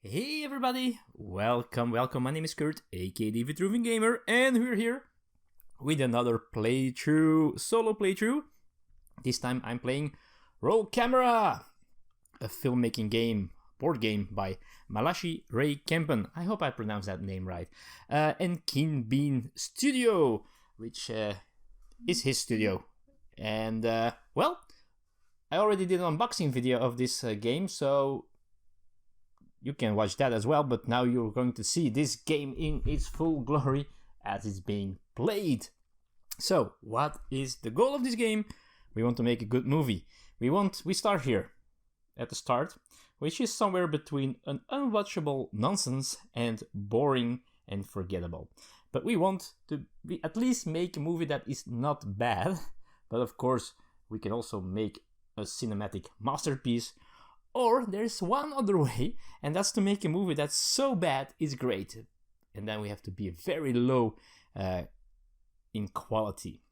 Hey everybody, welcome. My name is Kurt, aka the Vitruvian Gamer, and we're here with another solo playthrough. This time I'm playing Roll Camera, a filmmaking board game by Malachi Ray Kempen. I hope I pronounced that name right. And Keen Bean Studio, which is his studio. And I already did an unboxing video of this game, so you can watch that as well, but now you're going to see this game in its full glory as it's being played. So, what is the goal of this game? We want to make a good movie. We start here at the start, which is somewhere between an unwatchable nonsense and boring and forgettable. But we want to at least make a movie that is not bad, but of course we can also make a cinematic masterpiece. Or there's one other way, and that's to make a movie that's so bad it's great. And then we have to be very low in quality.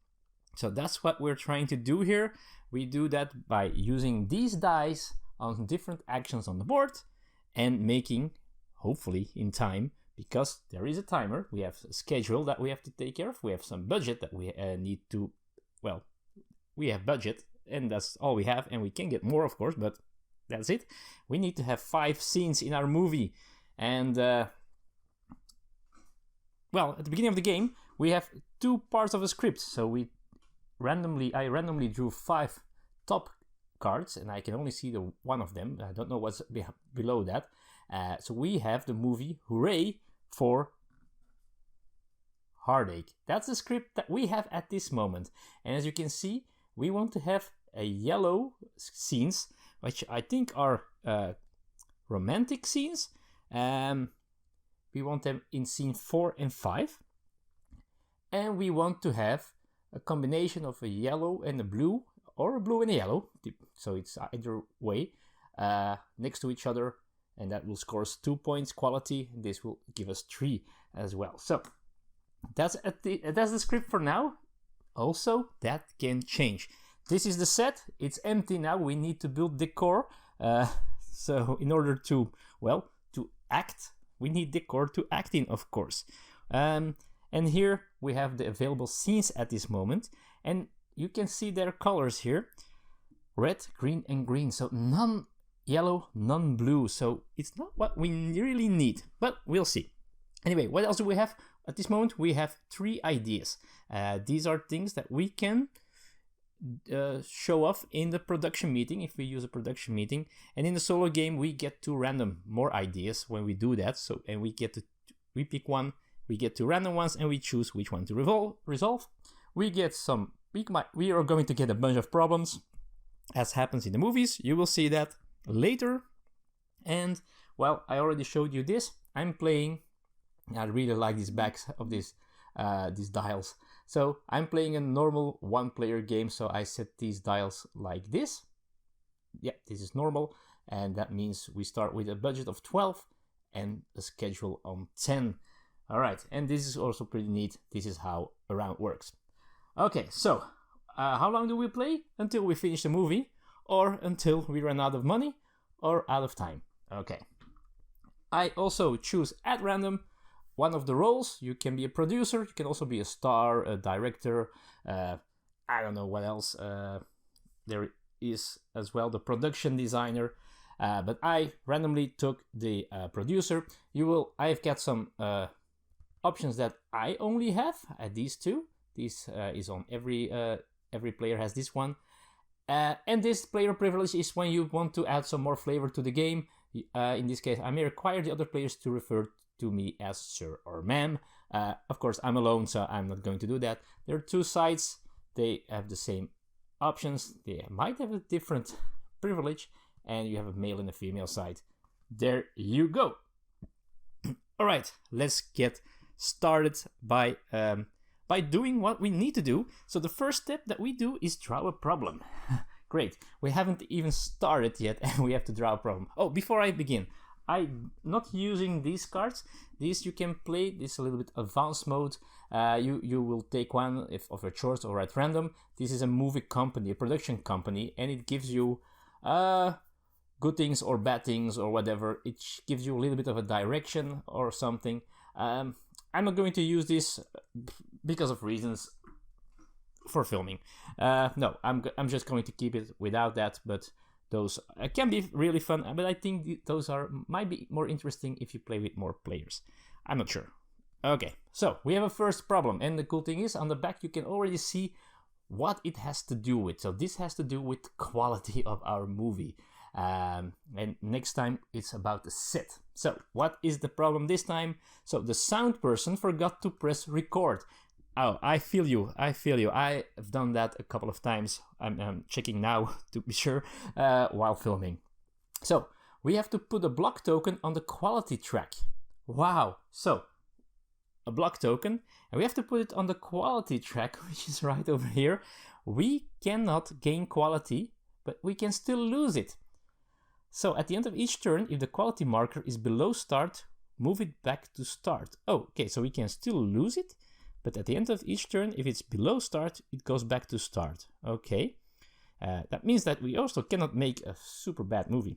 So that's what we're trying to do here. We do that by using these dice on different actions on the board and making, hopefully in time, because there is a timer, we have a schedule that we have to take care of, we have some budget that we need to, we have budget, and that's all we have, and we can get more of course, but that's it. We need to have 5 scenes in our movie. And, at the beginning of the game, we have 2 parts of a script. So I randomly drew 5 top cards, and I can only see the one of them. I don't know what's below that. So we have the movie Hooray for Heartache. That's the script that we have at this moment. And as you can see, we want to have a yellow scenes, which I think are romantic scenes. We want them in scene 4 and 5. And we want to have a combination of a yellow and a blue, or a blue and a yellow, so it's either way, next to each other, and that will score us 2 points quality. This will give us 3 as well. So that's the script for now. Also, that can change. This is the set. It's empty now. We need to build decor. So in order to act, we need decor to act in, of course. And here we have the available scenes at this moment. And you can see their colors here. Red, green, and green. So none yellow, none blue. So it's not what we really need, but we'll see. Anyway, what else do we have? At this moment, we have 3 ideas. These are things that we can show off in the production meeting if we use a production meeting, and in the solo game we get 2 random more ideas when we do that. So and we pick one, we get 2 random ones, and we choose which one to resolve. We are going to get a bunch of problems, as happens in the movies. You will see that later. And I already showed you this. I'm playing. I really like these backs of these dials. So I'm playing a normal 1-player game, so I set these dials like this. Yeah, this is normal, and that means we start with a budget of 12 and a schedule on 10. All right, and this is also pretty neat. This is how a round works. Okay, so how long do we play? Until we finish the movie, or until we run out of money, or out of time. Okay. I also choose at random one of the roles. You can be a producer, you can also be a star, a director, I don't know what else. There is as well the production designer, but I randomly took the producer. I've got some options that I only have, these 2. This is on every player has this one. And this player privilege is when you want to add some more flavor to the game. In this case, I may require the other players to refer to me as sir or ma'am. Of course, I'm alone, so I'm not going to do that. There are 2 sides. They have the same options. They might have a different privilege, and you have a male and a female side. There you go. All right, let's get started by doing what we need to do. So the first step that we do is draw a problem. Great. We haven't even started yet, and we have to draw a problem. Oh, before I begin, I'm not using these cards. These you can play. This is a little bit advanced mode. You will take one of your choice or at random. This is a movie company, a production company, and it gives you good things or bad things or whatever. It gives you a little bit of a direction or something. I'm not going to use this because of reasons for filming. No, I'm just going to keep it without that, but those can be really fun, but I think those might be more interesting if you play with more players. I'm not sure. Okay, so we have a first problem, and the cool thing is on the back you can already see what it has to do with. So this has to do with quality of our movie. And next time it's about the set. So what is the problem this time? So the sound person forgot to press record. Oh, I feel you. I have done that a couple of times. I'm checking now to be sure while filming. So we have to put a block token on the quality track. Wow. So a block token, and we have to put it on the quality track, which is right over here. We cannot gain quality, but we can still lose it. So at the end of each turn, if the quality marker is below start, move it back to start. Oh, okay, so we can still lose it, but at the end of each turn, if it's below start, it goes back to start. Okay, that means that we also cannot make a super bad movie.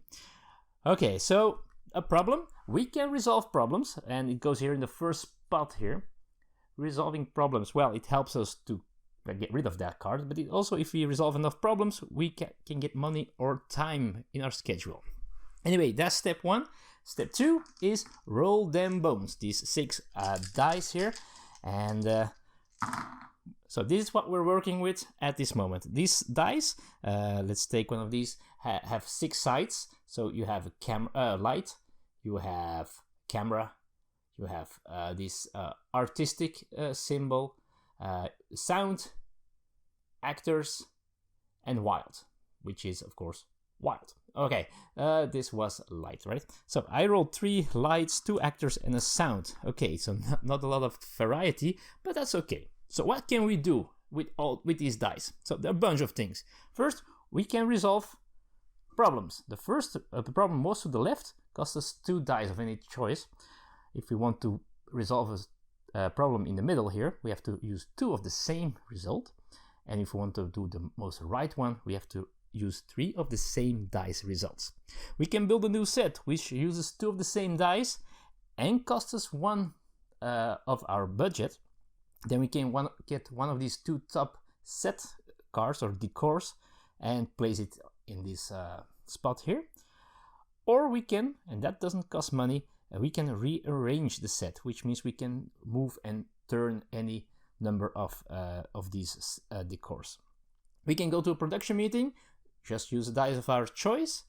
Okay, so a problem. We can resolve problems, and it goes here in the first spot here. Resolving problems. Well, it helps us to get rid of that card, but it also, if we resolve enough problems, we can get money or time in our schedule. Anyway, that's step 1. Step 2 is roll them bones, these 6 dice here, and so this is what we're working with at this moment. These dice, let's take one of these, have 6 sides. So you have a light, you have camera, you have this artistic symbol, sound, actors, and wild, which is of course wild. Okay, this was light, right? So I rolled 3 lights, 2 actors, and a sound. Okay, so not a lot of variety, but that's okay. So what can we do with these dice? So there are a bunch of things. First, we can resolve problems. The first the problem most to the left costs us 2 dice of any choice. If we want to resolve a problem in the middle here, we have to use 2 of the same result. And if we want to do the most right one, we have to use 3 of the same dice results. We can build a new set which uses 2 of the same dice and costs us 1 of our budget. Then we can get one of these 2 top set cards or decors and place it in this spot here. Or we can, and that doesn't cost money, we can rearrange the set, which means we can move and turn any number of these decors. We can go to a production meeting, just use the dice of our choice.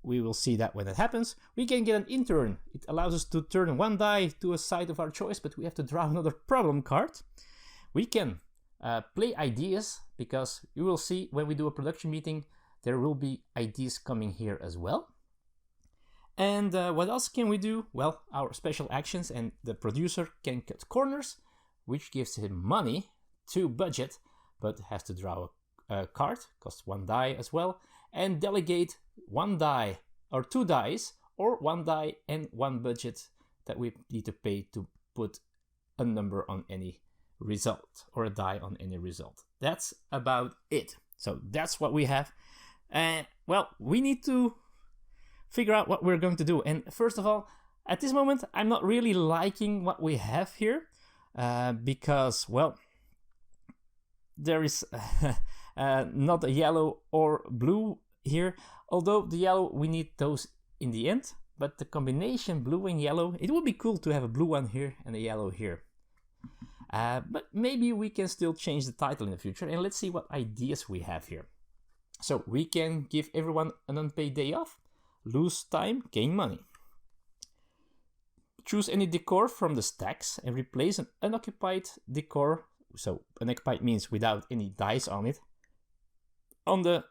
We will see that when it happens. We can get an intern. It allows us to turn 1 die to a side of our choice, but we have to draw another problem card. We can play ideas, because you will see when we do a production meeting, there will be ideas coming here as well. And what else can we do? Well, our special actions, and the producer can cut corners, which gives him money to budget, but has to draw a card, costs 1 die as well, and delegate 1 die or 2 dice, or 1 die and 1 budget that we need to pay to put a number on any result, or a die on any result. That's about it. So that's what we have. Well, we need to figure out what we're going to do. And first of all, at this moment, I'm not really liking what we have here, because, well, there is not a yellow or blue here, although the yellow, we need those in the end, but the combination blue and yellow, it would be cool to have a blue one here and a yellow here. But maybe we can still change the title in the future, and let's see what ideas we have here. So we can give everyone an unpaid day off, lose time, gain money. Choose any decor from the stacks and replace an unoccupied decor, so unoccupied means without any dice on it, on the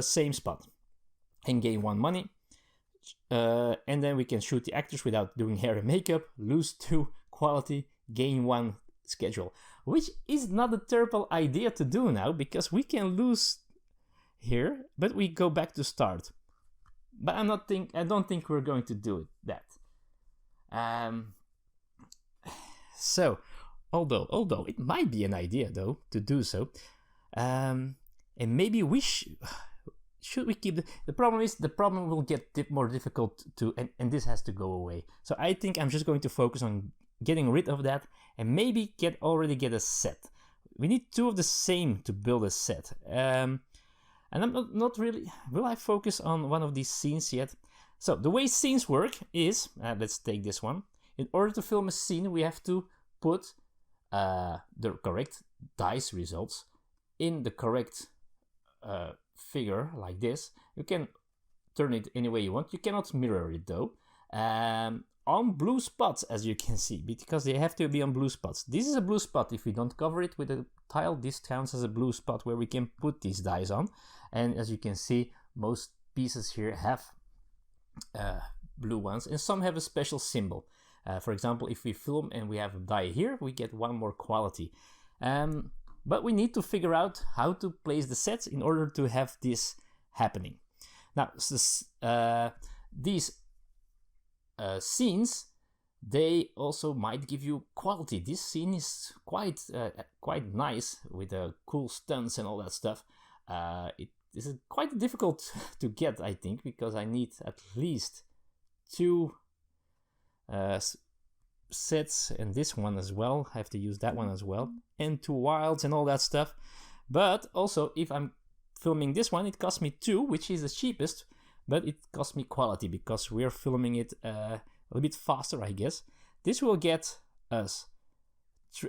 same spot, and gain 1 money. And then we can shoot the actors without doing hair and makeup, lose 2 quality, gain 1 schedule, which is not a terrible idea to do now, because we can lose here, but we go back to start. But I don't think we're going to do that. So, although it might be an idea though to do so, and maybe we should we keep the problem is the problem will get more difficult to, and this has to go away. So I think I'm just going to focus on getting rid of that and maybe already get a set. We need 2 of the same to build a set. And I'm not really, will I focus on one of these scenes yet? So the way scenes work is, let's take this one. In order to film a scene, we have to put the correct dice results in the correct figure like this. You can turn it any way you want. You cannot mirror it though. On blue spots, as you can see, because they have to be on blue spots. This is a blue spot. If we don't cover it with a tile, this counts as a blue spot where we can put these dice on. And as you can see, most pieces here have blue ones, and some have a special symbol. For example, if we film and we have a die here, we get 1 more quality. But we need to figure out how to place the sets in order to have this happening. Now, these scenes, they also might give you quality. This scene is quite nice with cool stunts and all that stuff. It is quite difficult to get, I think, because I need at least 2 sets, and this one as well. I have to use that one as well, and 2 wilds and all that stuff. But also, if I'm filming this one, it costs me 2, which is the cheapest, but it costs me quality because we're filming it a little bit faster, I guess. This will get us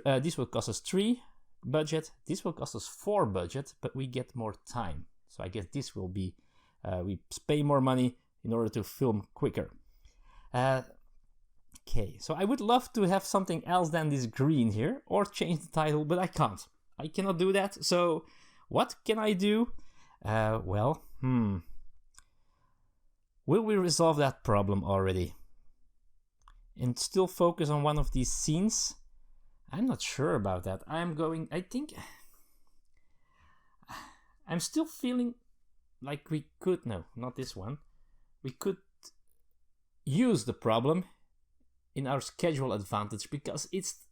this will cost us 3 budget, this will cost us 4 budget, but we get more time. So I guess this will be we pay more money in order to film quicker. Okay, so I would love to have something else than this green here, or change the title, but I can't. I cannot do that. So what can I do? Will we resolve that problem already? And still focus on one of these scenes? I'm not sure about that. I'm still feeling like we could, no, not this one. We could use the problem in our schedule advantage, because it's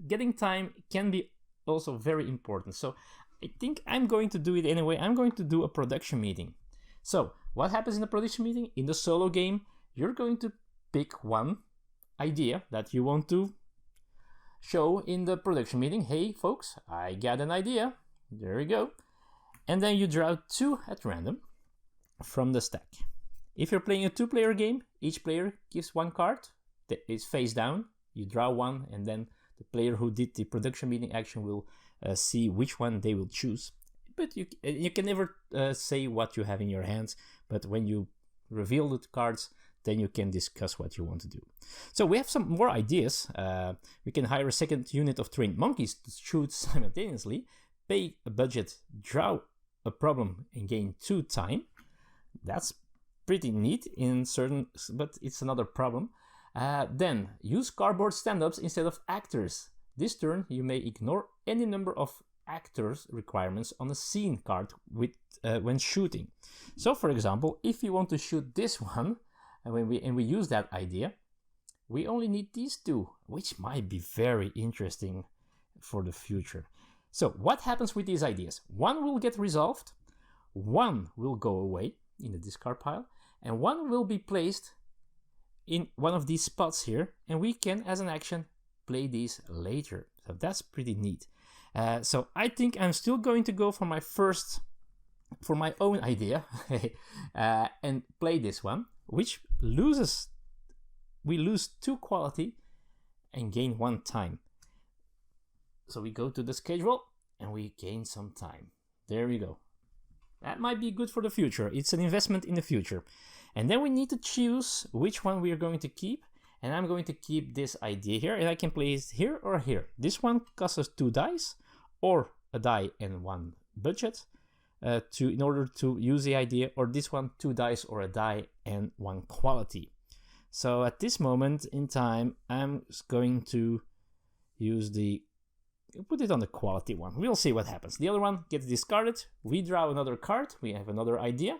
getting time can be also very important. So I think I'm going to do it anyway. I'm going to do a production meeting. So what happens in the production meeting? In the solo game, you're going to pick one idea that you want to show in the production meeting. Hey folks, I got an idea. There you go. And then you draw 2 at random from the stack. If you're playing a 2-player game, each player gives 1 card that is face down. You draw 1, and then the player who did the production meeting action will see which one they will choose. But you can never say what you have in your hands, but when you reveal the cards, then you can discuss what you want to do. So we have some more ideas. We can hire a second unit of trained monkeys to shoot simultaneously, pay a budget, draw a problem, and gain 2 time. That's pretty neat in certain, but it's another problem. Then use cardboard stand-ups instead of actors. This turn you may ignore any number of actors requirements on a scene card when shooting. So for example, if you want to shoot this one, and we use that idea, we only need these 2, which might be very interesting for the future. So what happens with these ideas? 1 will get resolved, 1 will go away in the discard pile, and 1 will be placed in one of these spots here, and we can, as an action, play these later. So that's pretty neat. So I think I'm still going to go for my own idea and play this one, which we lose 2 quality and gain 1 time. So we go to the schedule and we gain some time. There we go. That might be good for the future. It's an investment in the future. And then we need to choose which one we are going to keep. And I'm going to keep this idea here, and I can place it here or here. This one costs us 2 dice, or a die and 1 budget in order to use the idea, or this one 2 dice or a die and 1 quality. So at this moment in time, I'm going to put it on the quality one. We'll see what happens. The other one gets discarded. We draw another card. We have another idea.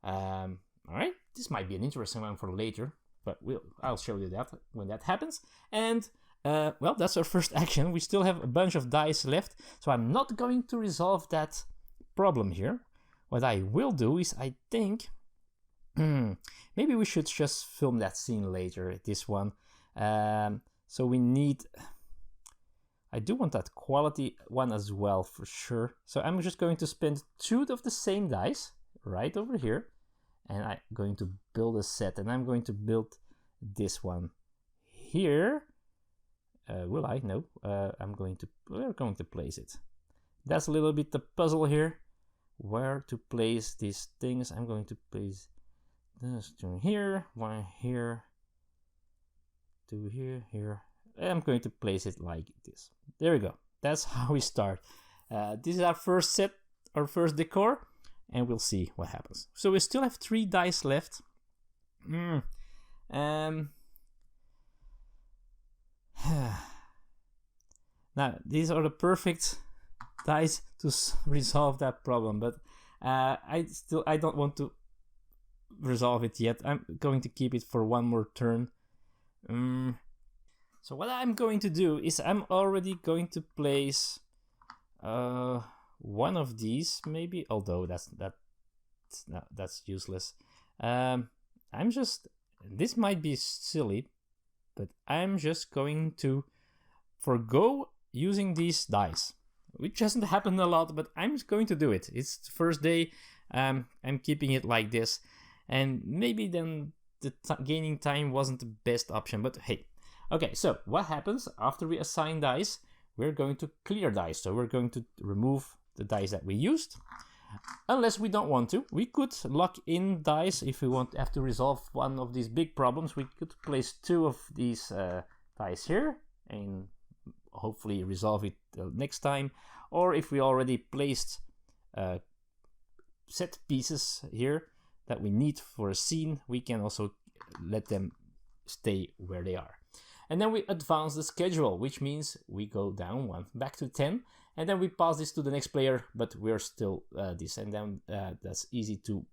All right, this might be an interesting one for later, but I'll show you that when that happens. And well, that's our first action. We still have a bunch of dice left, so I'm not going to resolve that problem here. what I will do is, I think, maybe we should just film that scene later, this one. So we need, I do want that quality one as well, for sure. So I'm just going to spend 2 of the same dice right over here, and I'm going to build a set, and I'm going to build this one here. Will I? No. We're going to place it. That's a little bit the puzzle here, where to place these things. I'm going to place this to here, one here, 2 here, here. I'm going to place it like this. There we go. That's how we start. This is our first set, our first decor, and we'll see what happens. So we still have 3 dice left. Now, these are the perfect dice to resolve that problem, but I don't want to resolve it yet. I'm going to keep it for one more turn. So what I'm going to do is I'm already going to place one of these, maybe, although that's useless. This might be silly, but I'm just going to forgo using these dice, which hasn't happened a lot, but I'm just going to do it. It's the first day. I'm keeping it like this, and maybe then the gaining time wasn't the best option, but hey. Okay, so what happens after we assign dice? We're going to clear dice, so we're going to remove the dice that we used, unless we don't want to. We could lock in dice if we have to resolve one of these big problems. We could place 2 of these dice here and hopefully resolve it next time. Or if we already placed set pieces here that we need for a scene, we can also let them stay where they are. And then we advance the schedule, which means we go down 1 back to 10, and then we pass this to the next player, but we're still this, and then that's easy to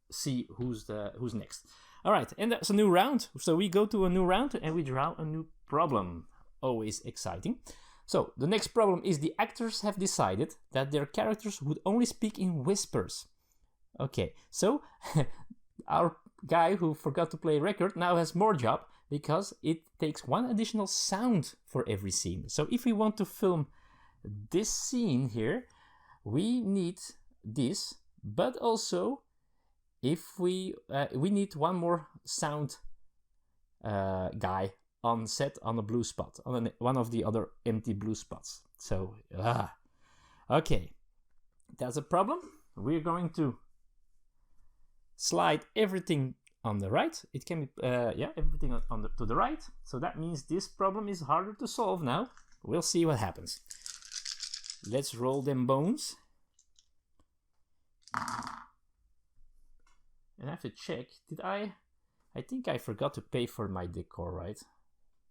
see who's next. All right, and that's a new round. So we go to a new round and we draw a new problem. Always exciting. So the next problem is the actors have decided that their characters would only speak in whispers. Okay, so our guy who forgot to play record now has more job, because it takes 1 additional sound for every scene. So if we want to film this scene here, we need this, but also if we need 1 more sound guy on set on a blue spot, on one of the other empty blue spots. So, okay, that's a problem. We're going to slide everything on the right. It can be everything to the right. So that means this problem is harder to solve now. We'll see what happens. Let's roll them bones. And I have to check. I think I forgot to pay for my decor, right?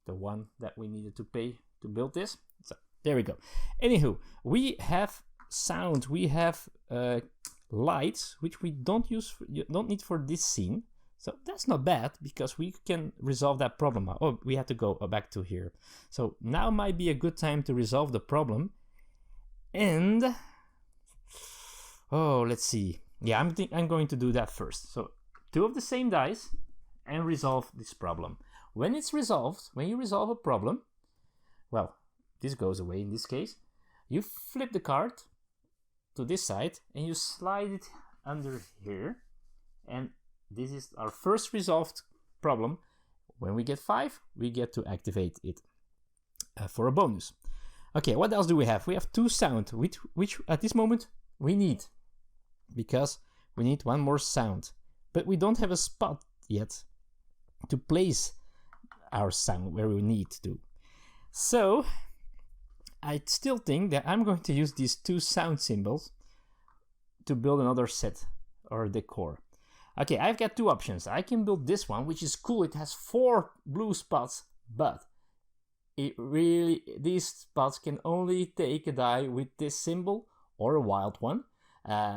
The one that we needed to pay to build this. So there we go. Anywho, we have sound. We have lights, which we don't need for this scene. So that's not bad, because we can resolve that problem. Oh, we have to go back to here. So now might be a good time to resolve the problem. And let's see. Yeah, I'm going to do that first. So 2 of the same dice and resolve this problem. When it's resolved, when you resolve a problem, well, this goes away in this case. You flip the card to this side and you slide it under here, and this is our first resolved problem. When we get 5, we get to activate it for a bonus. Okay, what else do we have? We have 2 sound, which at this moment we need, because we need 1 more sound. But we don't have a spot yet to place our sound where we need to. So I still think that I'm going to use these 2 sound symbols to build another set or decor. Okay, I've got 2 options. I can build this one, which is cool. It has 4 blue spots, but these spots can only take a die with this symbol or a wild one.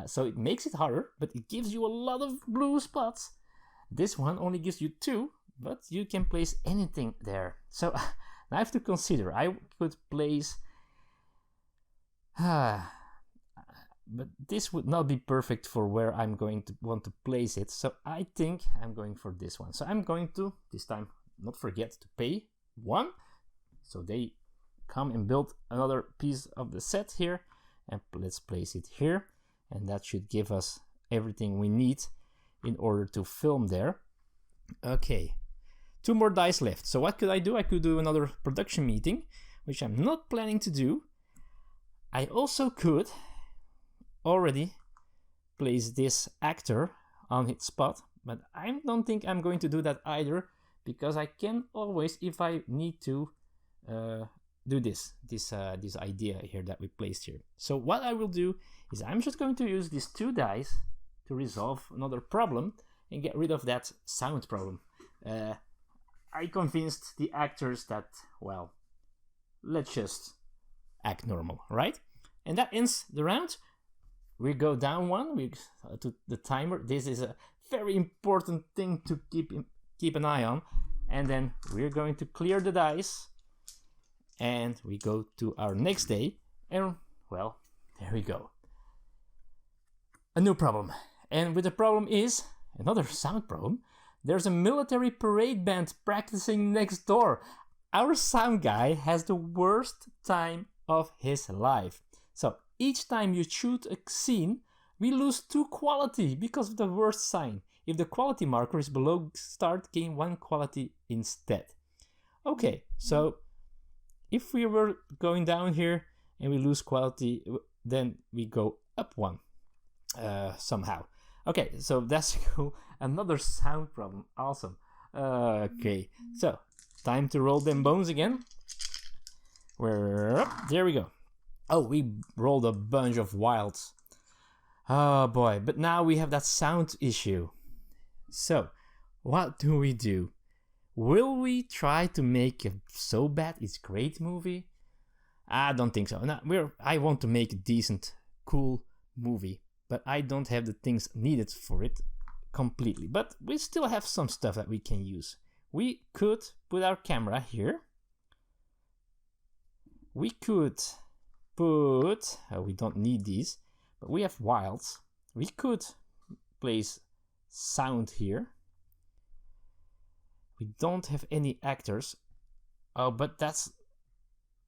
So it makes it harder, but it gives you a lot of blue spots. This one only gives you 2, but you can place anything there. So I have to consider. I could place but this would not be perfect for where I'm going to want to place it. So I think I'm going for this one. So I'm going to, this time, not forget to pay 1. So they come and build another piece of the set here. And let's place it here. And that should give us everything we need in order to film there. Okay, 2 more dice left. So what could I do? I could do another production meeting, which I'm not planning to do. I also could already place this actor on its spot, but I don't think I'm going to do that either, because I can always, if I need to, do this idea here that we placed here. So what I will do is I'm just going to use these 2 dice to resolve another problem and get rid of that sound problem. I convinced the actors that, well, let's just act normal, right? And that ends the round. We go down 1 to the timer. This is a very important thing to keep an eye on. And then we're going to clear the dice. And we go to our next day. And, well, there we go. A new problem. And with the problem is another sound problem. There's a military parade band practicing next door. Our sound guy has the worst time of his life. So each time you shoot a scene, we lose 2 quality because of the worst sign. If the quality marker is below start, gain 1 quality instead. Okay, so if we were going down here and we lose quality, then we go up 1 somehow. Okay, so that's cool. Another sound problem. Awesome. Okay, so time to roll them bones again. There we go. Oh, we rolled a bunch of wilds. Oh boy, but now we have that sound issue. So, what do we do? Will we try to make a So Bad It's Great movie? I don't think so. No, I want to make a decent, cool movie, but I don't have the things needed for it completely. But we still have some stuff that we can use. We could put our camera here. We could put, we don't need these, but we have wilds. We could place sound here. We don't have any actors. Oh, but that's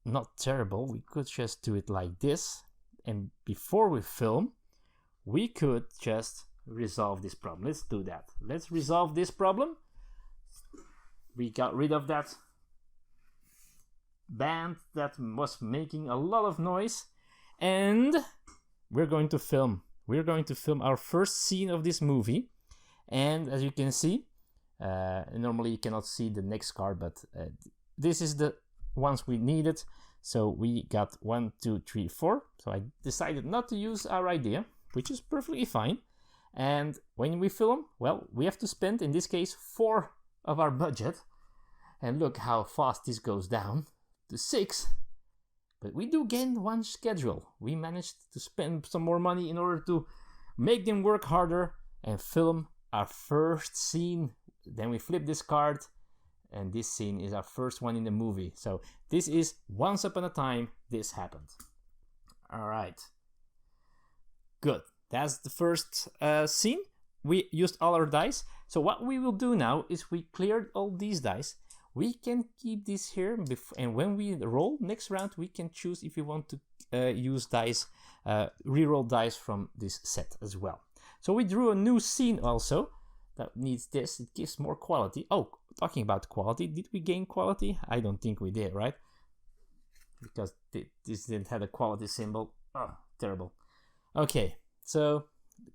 not terrible. We could just do it like this. And before we film, we could just resolve this problem. Let's do that. Let's resolve this problem. We got rid of that band that was making a lot of noise, and we're going to film. We're going to film our first scene of this movie, and as you can see, normally you cannot see the next card, but this is the ones we needed. So we got 1, 2, 3, 4. So I decided not to use our idea, which is perfectly fine. And when we film, well, we have to spend, in this case, 4 of our budget. And look how fast this goes down to 6. But we do gain 1 schedule. We managed to spend some more money in order to make them work harder and film our first scene. Then we flip this card, and this scene is our first one in the movie. So this is Once Upon a Time This Happened. All right. Good. That's the first scene. We used all our dice. So what we will do now is we cleared all these dice. We can keep this here, and when we roll next round, we can choose if we want to use dice, reroll dice from this set as well. So we drew a new scene also that needs this. It gives more quality. Oh, talking about quality, did we gain quality? I don't think we did, right? Because this didn't have a quality symbol. Oh, terrible. Okay, so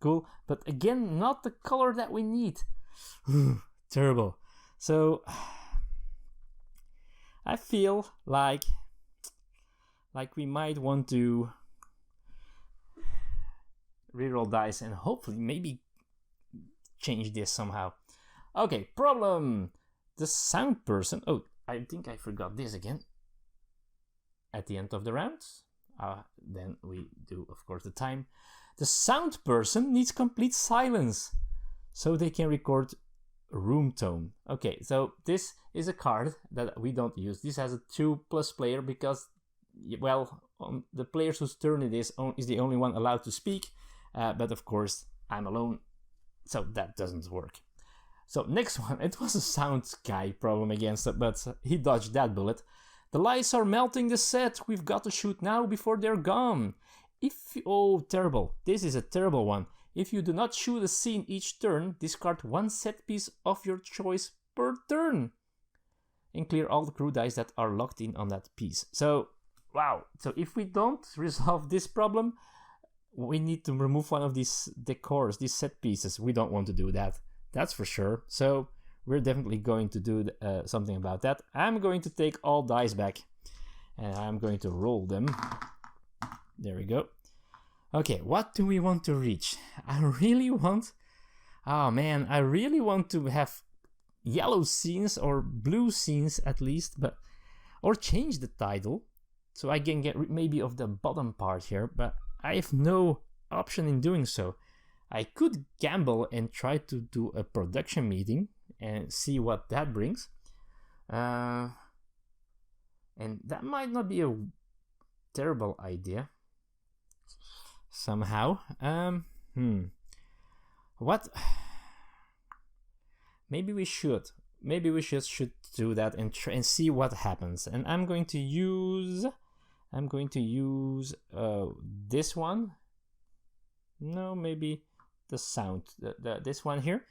cool, but again, not the color that we need. Terrible. So I feel like we might want to reroll dice and hopefully maybe change this somehow. Okay, problem. The sound person. Oh, I think I forgot this again. At the end of the round, then we do, of course, the time. The sound person needs complete silence so they can record room tone. Okay, so this is a card that we don't use. This has a 2+ player because, well, the players whose turn it is the only one allowed to speak, but of course I'm alone, so that doesn't work. So next one, it was a sound guy problem against it, but he dodged that bullet. The lights are melting the set. We've got to shoot now before they're gone. Oh, terrible. This is a terrible one. If you do not shoot a scene each turn, discard one set piece of your choice per turn. And clear all the crew dice that are locked in on that piece. So, wow. So if we don't resolve this problem, we need to remove one of these decors, these set pieces. We don't want to do that. That's for sure. So we're definitely going to do something about that. I'm going to take all dice back and I'm going to roll them. There we go. Okay, what do we want to reach? I really want to have yellow scenes or blue scenes at least, or change the title so I can get maybe of the bottom part here, but I have no option in doing so. I could gamble and try to do a production meeting and see what that brings. And that might not be a terrible idea. Somehow. What? Maybe we should do that and try and see what happens. And I'm going to use this one. No, maybe the sound, this one here,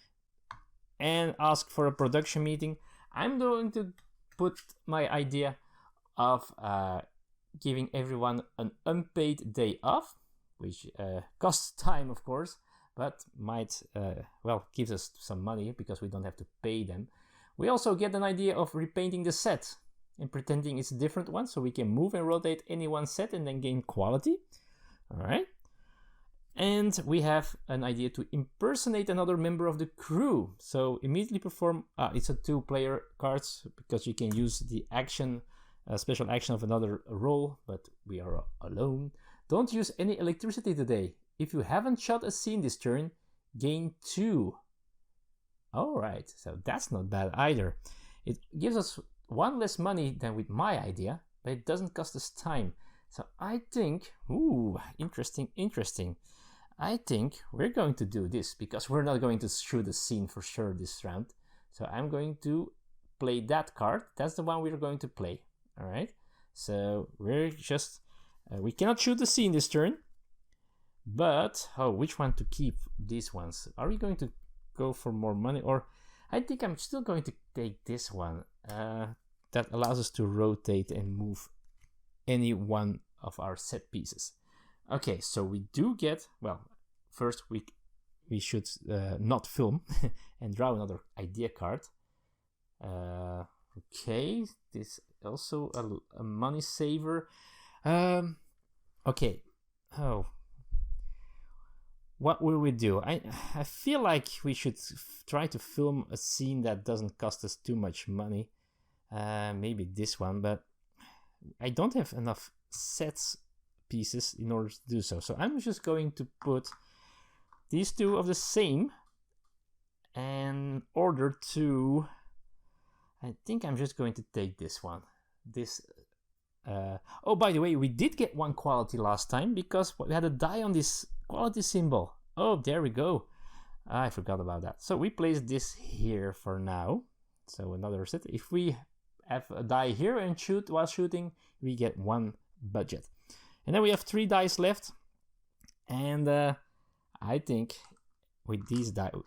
and ask for a production meeting. I'm going to put my idea of giving everyone an unpaid day off, which costs time, of course, but might, gives us some money because we don't have to pay them. We also get an idea of repainting the set and pretending it's a different one, so we can move and rotate any one set and then gain quality. All right. And we have an idea to impersonate another member of the crew. So immediately perform, it's a 2-player cards because you can use the action, special action of another role, but we are alone. Don't use any electricity today. If you haven't shot a scene this turn, gain 2. All right, so that's not bad either. It gives us 1 less money than with my idea, but it doesn't cost us time. So I think, interesting. I think we're going to do this because we're not going to shoot a scene for sure this round. So I'm going to play that card. That's the one we're going to play. All right. So we're just, we cannot shoot the scene this turn. But, which one to keep? These ones. Are we going to go for more money? Or I think I'm still going to take this one. That allows us to rotate and move any one of our set pieces. Okay, so we do get, first we should not film and draw another idea card. Okay, this also a money saver. Okay, what will we do? I feel like we should try to film a scene that doesn't cost us too much money. Maybe this one, but I don't have enough sets pieces in order to do so. So I'm just going to put these 2 of the same in order to, I think I'm just going to take this one. This, by the way, we did get 1 quality last time because we had a die on this quality symbol. Oh, there we go. I forgot about that. So we place this here for now. So another set. If we have a die here and shoot while shooting, we get 1 budget. And then we have 3 dice left. And I think with these dice,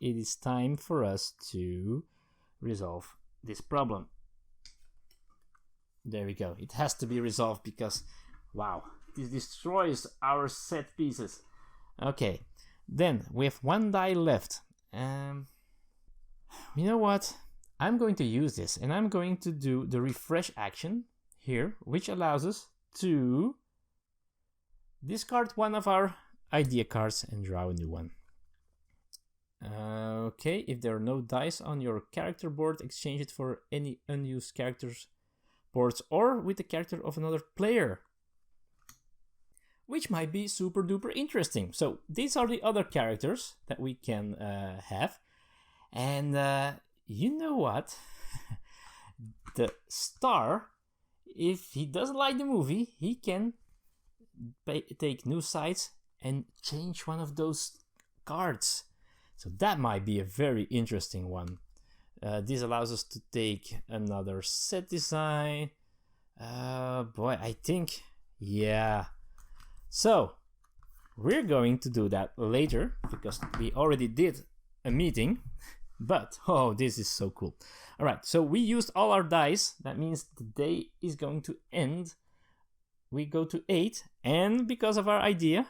it is time for us to resolve this problem. There we go. It has to be resolved because, wow, this destroys our set pieces. Okay, then we have 1 die left. You know what? I'm going to use this and I'm going to do the refresh action here, which allows us to discard 1 of our idea cards and draw a new one. Okay, if there are no dice on your character board, exchange it for any unused characters boards or with the character of another player, which might be super duper interesting. So these are the other characters that we can have. And you know what? The star if he doesn't like the movie, he can take new sides and change one of those cards. So that might be a very interesting one. This allows us to take another set design. Boy, I think, yeah. So we're going to do that later because we already did a meeting. But, oh, this is so cool. All right, so we used all our dice. That means the day is going to end. We go to 8, and because of our idea,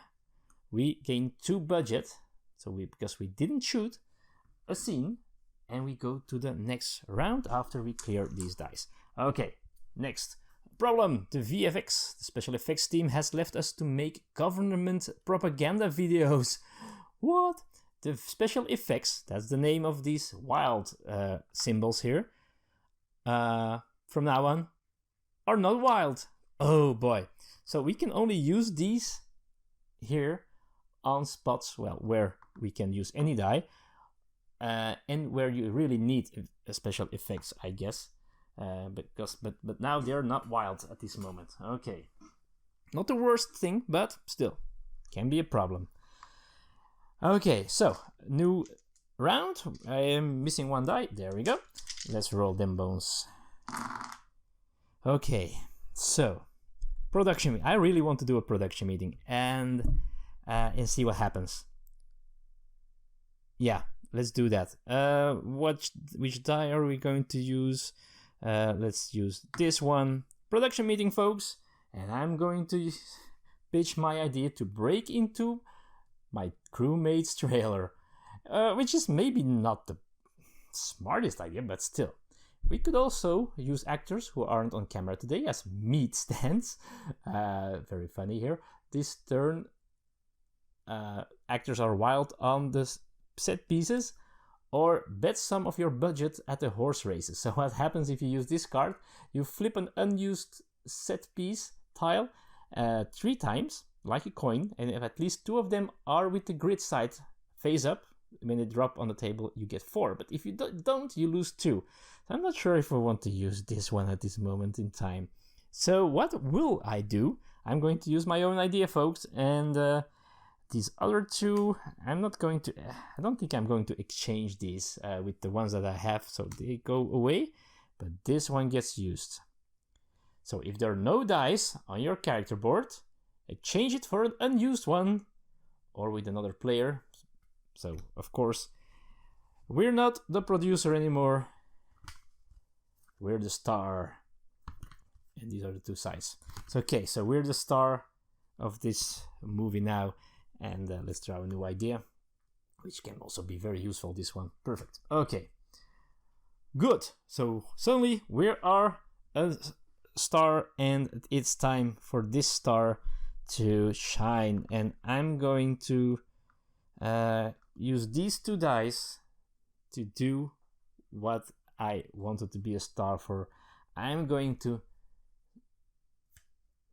we gain 2 budget. So because we didn't shoot a scene, and we go to the next round after we clear these dice. Okay, next. Problem. The VFX, the special effects team, has left us to make government propaganda videos. What? The special effects, that's the name of these wild symbols here, from now on, are not wild. Oh boy. So we can only use these here on spots, well, where we can use any die, and where you really need a special effects, I guess. But now they're not wild at this moment. Okay. Not the worst thing, but still, can be a problem. Okay, so new round. I am missing 1 die. There we go. Let's roll them bones. Okay, so production. I really want to do a production meeting and see what happens. Yeah, let's do that. Which die are we going to use? Let's use this one. Production meeting, folks. And I'm going to pitch my idea to break into my crewmate's trailer, which is maybe not the smartest idea, but still. We could also use actors who aren't on camera today as meat stands. Very funny here. This turn, actors are wild on the set pieces, or bet some of your budget at the horse races. So what happens if you use this card? You flip an unused set piece tile 3 times, like a coin, and if at least 2 of them are with the grid side face up, when they drop on the table, you get 4. But if you don't, you lose 2. So I'm not sure if I want to use this one at this moment in time. So what will I do? I'm going to use my own idea, folks, and these other 2, I don't think I'm going to exchange these with the ones that I have, so they go away, but this one gets used. So if there are no dice on your character board, exchange it for an unused one, or with another player. So, of course, we're not the producer anymore. We're the star. And these are the 2 sides. So, okay, so we're the star of this movie now. And let's draw a new idea, which can also be very useful, this one. Perfect. Okay. Good. So, suddenly we are a star, and it's time for this star to shine. And I'm going to use these 2 dice to do what I wanted to be a star for. I'm going to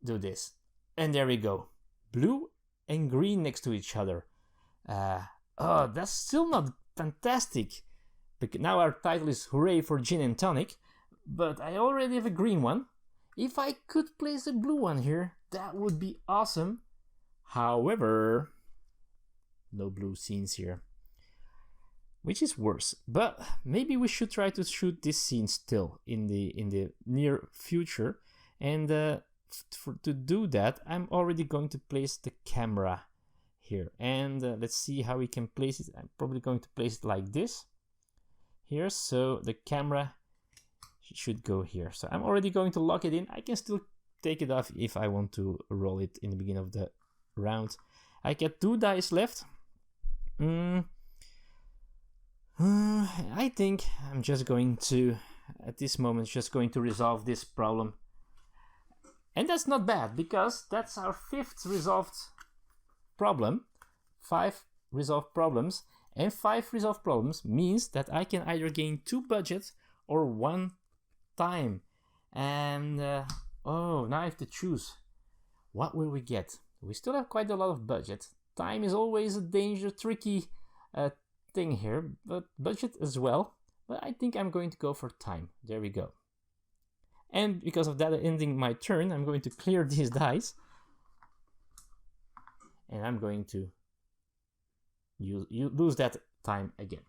do this, and there we go. Blue and green next to each other. Oh, that's still not fantastic. Because now our title is Hooray for Gin and Tonic, but I already have a green one. If I could place a blue one here, that would be awesome. However, no blue scenes here, which is worse. But maybe we should try to shoot this scene still in the near future. And to do that, I'm already going to place the camera here. And let's see how we can place it. I'm probably going to place it like this here. So the camera should go here. So I'm already going to lock it in. I can still take it off if I want to roll it in the beginning of the round. I get 2 dice left. I think I'm just going to, at this moment, just going to resolve this problem. And that's not bad, because that's our 5th resolved problem. 5 resolved problems. And 5 resolved problems means that I can either gain 2 budget or 1 time. And, oh, now I have to choose. What will we get? We still have quite a lot of budget. Time is always a tricky thing here, but budget as well. But I think I'm going to go for time. There we go. And because of that ending my turn, I'm going to clear these dice. And I'm going to lose that time again.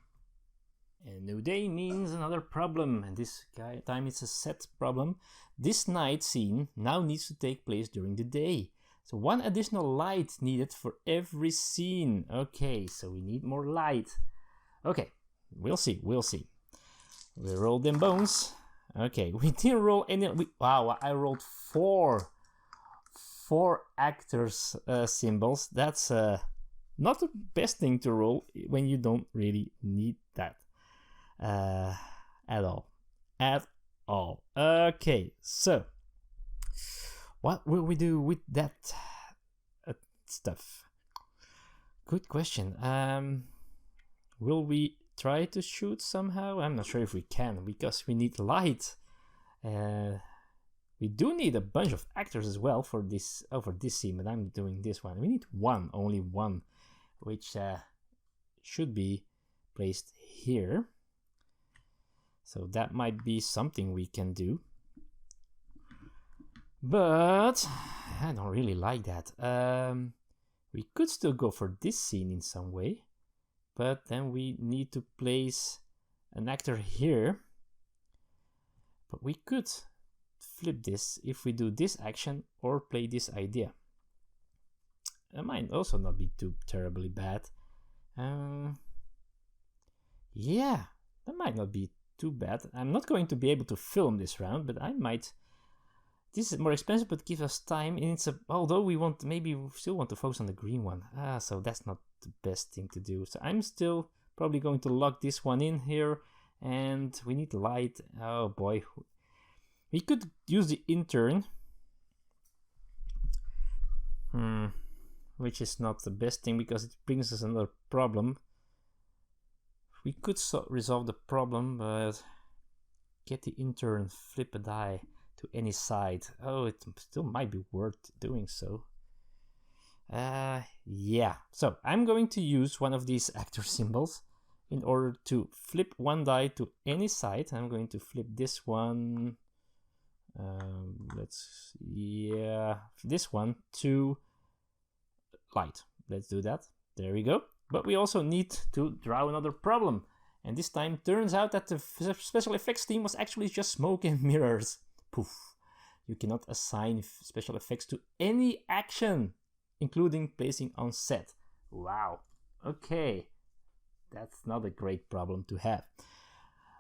A new day means another problem, and this time it's a set problem. This night scene now needs to take place during the day. So 1 additional light needed for every scene. Okay, so we need more light. Okay, we'll see. We rolled them bones. Okay, we didn't roll any. Wow, I rolled four actors symbols. That's not the best thing to roll when you don't really need that at all. Okay, so what will we do with that stuff? Good question. Will we try to shoot somehow? I'm not sure if we can, because we need light. We do need a bunch of actors as well for this scene, but I'm doing this one. We need only one, which should be placed here. So that might be something we can do. But I don't really like that. We could still go for this scene in some way, but then we need to place an actor here. But we could flip this if we do this action or play this idea. It might also not be too terribly bad. Yeah, that might not be too bad. I'm not going to be able to film this round, but I might. This is more expensive, but gives us time. And it's although we still want to focus on the green one. So that's not the best thing to do. So I'm still probably going to lock this one in here, and we need light. Oh boy, we could use the intern, which is not the best thing because it brings us another problem. We could resolve the problem, but get the intern, flip a die to any side. Oh, it still might be worth doing so. Yeah. So I'm going to use one of these actor symbols in order to flip one die to any side. I'm going to flip this one. This one to light. Let's do that. There we go. But we also need to draw another problem. And this time turns out that the special effects team was actually just smoke and mirrors. Poof. You cannot assign special effects to any action, including placing on set. Wow. Okay. That's not a great problem to have.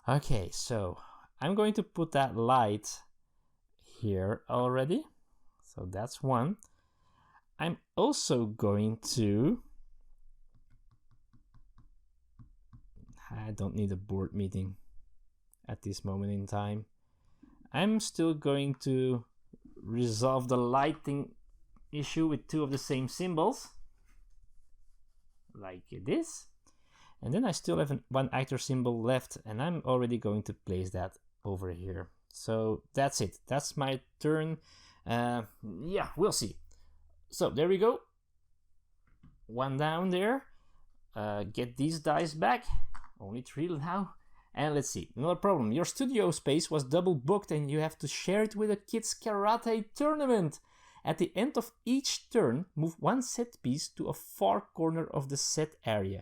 Okay, so I'm going to put that light here already. So that's one. I'm also going to... I don't need a board meeting at this moment in time. I'm still going to resolve the lighting issue with two of the same symbols, like this. And then I still have one actor symbol left, and I'm already going to place that over here. So that's it. That's my turn. Yeah, we'll see. So there we go. One down there. Get these dice back. Only 3 now. And let's see. Another problem. Your studio space was double booked and you have to share it with a kids karate tournament. At the end of each turn, move one set piece to a far corner of the set area.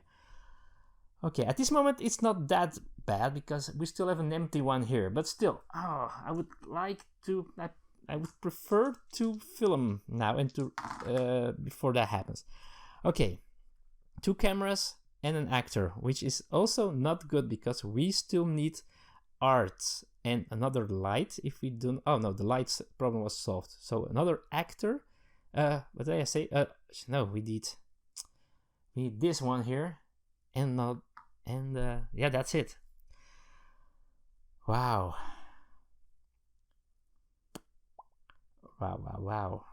Okay, at this moment it's not that bad because we still have an empty one here. But still, I would like to... I would prefer to film now and to before that happens. Okay, 2 cameras and an actor, which is also not good because we still need art and another light. If we don't, oh no, the lights problem was solved. So another actor. What did I say? No, we need this one here, and yeah, that's it. Wow. Wow.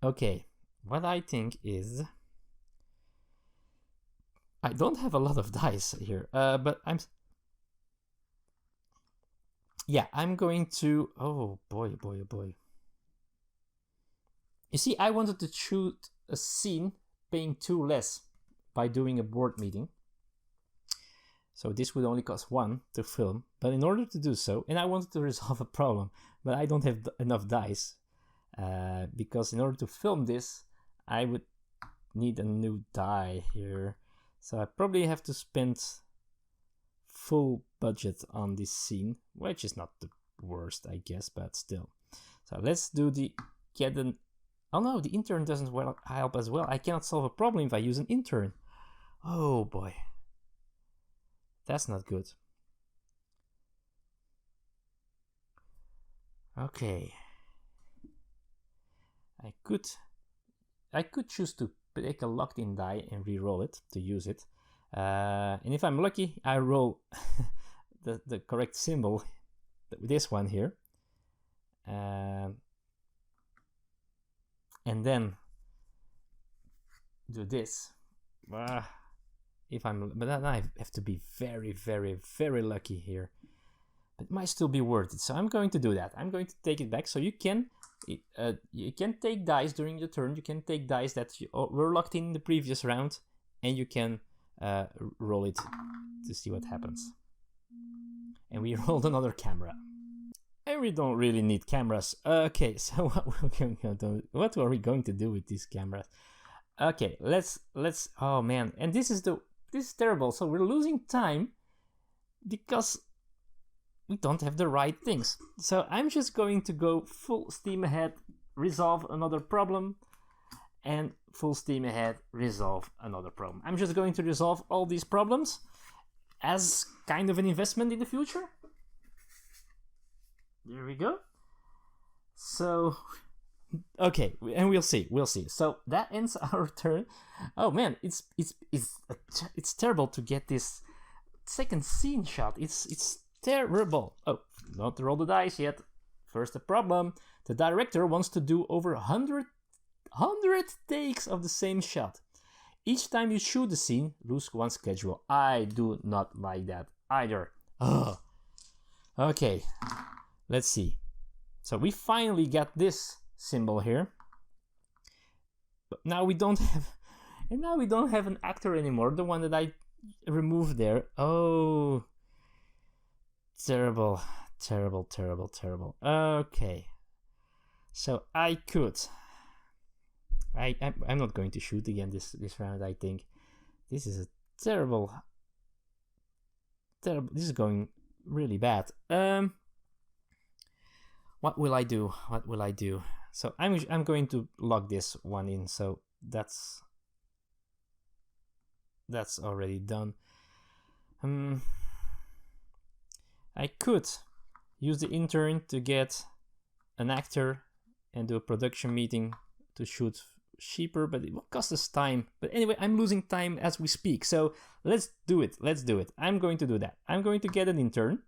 Okay, what I think is I don't have a lot of dice here, but I'm going to, oh boy. You see, I wanted to shoot a scene paying 2 less by doing a board meeting. So this would only cost 1 to film, but in order to do so, and I wanted to resolve a problem, but I don't have enough dice, because in order to film this, I would need a new die here. So I probably have to spend full budget on this scene, which is not the worst, I guess, but still. So let's do oh no, the intern doesn't help as well. I cannot solve a problem if I use an intern. Oh boy. That's not good. Okay. I could choose to take a locked in die and re-roll it to use it. And if I'm lucky, I roll the correct symbol, this one here. And then do this. But then I have to be very, very, very lucky here. It might still be worth it, so I'm going to do that. I'm going to take it back. So you can take dice during your turn. You can take dice that were locked in the previous round, and you can roll it to see what happens. And we rolled another camera. And we don't really need cameras. Okay, so what are we going to do with these cameras? Okay, let's. Oh man, and this is terrible. So we're losing time because we don't have the right things. So I'm just going to go full steam ahead, resolve another problem, and full steam ahead, resolve another problem. I'm just going to resolve all these problems as kind of an investment in the future. There we go. So, okay, and we'll see. So that ends our turn. Oh man, it's terrible to get this second scene shot. It's terrible. Oh, not roll the dice yet. First, the problem. The director wants to do over 100 takes of the same shot. Each time you shoot the scene, lose 1 schedule. I do not like that either. Ugh. Okay, let's see. So we finally got this symbol here. But now we don't have an actor anymore. The one that I removed there. Oh, terrible. Okay, so I'm not going to shoot again this round. I think this is a terrible. This is going really bad. What will I do? So I'm going to log this one in. So that's already done. I could use the intern to get an actor and do a production meeting to shoot cheaper, but it will cost us time. But anyway, I'm losing time as we speak. So let's do it. I'm going to do that. I'm going to get an intern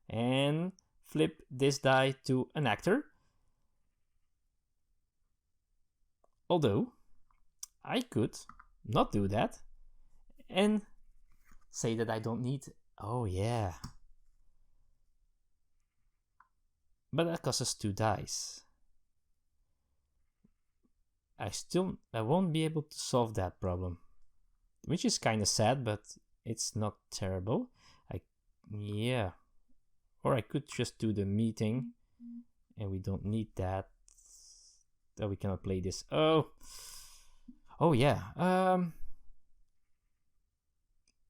and flip this die to an actor. Although I could not do that and say that I don't need. Oh yeah. But that costs us 2 dice. I won't be able to solve that problem, which is kind of sad, but it's not terrible. Yeah. Or I could just do the meeting, and we don't need that. Oh, we cannot play this. Oh yeah.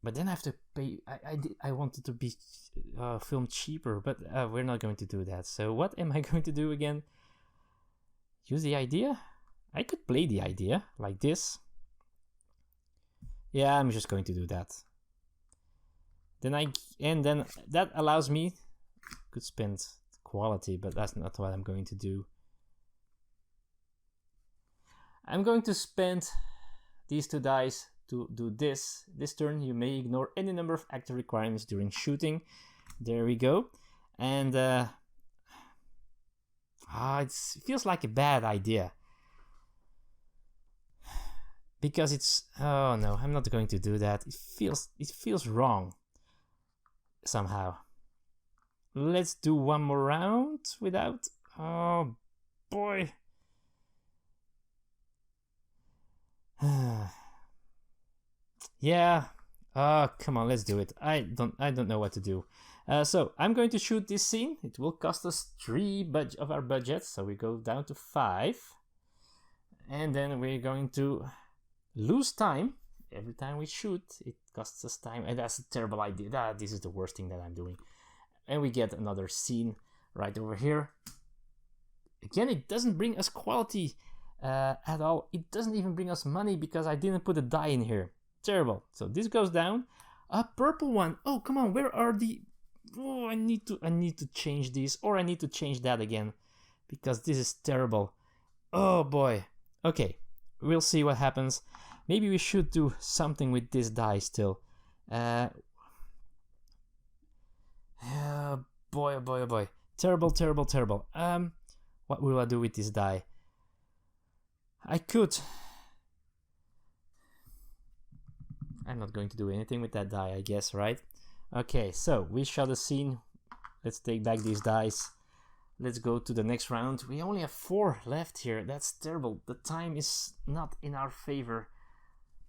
But then I have to pay. I wanted to be filmed cheaper, but we're not going to do that. So what am I going to do again? Use the idea? I could play the idea like this. Yeah, I'm just going to do that. Then that allows me could spend quality, but that's not what I'm going to do. I'm going to spend these 2 dice to do this. This turn, you may ignore any number of actor requirements during shooting. There we go. And it feels like a bad idea. Because it's... Oh no, I'm not going to do that. It feels wrong. Somehow. Let's do one more round without... Oh boy. Yeah. Oh, come on, let's do it. I don't know what to do. So I'm going to shoot this scene. It will cost us 3 of our budget, so we go down to 5. And then we're going to lose time. Every time we shoot, it costs us time, and that's a terrible idea. This is the worst thing that I'm doing. And we get another scene right over here. Again, it doesn't bring us quality at all. It doesn't even bring us money because I didn't put a die in here. Terrible. So this goes down. A purple one. Oh, come on. Where are the... Oh, I need to change this, or I need to change that again, because this is terrible. Oh boy. Okay, we'll see what happens. Maybe we should do something with this die still. Boy, oh boy, oh boy. Terrible, terrible, terrible. What will I do with this die? I'm not going to do anything with that die, I guess, right? Okay, so we shot a scene. Let's take back these dice. Let's go to the next round. We only have 4 left here. That's terrible. The time is not in our favor.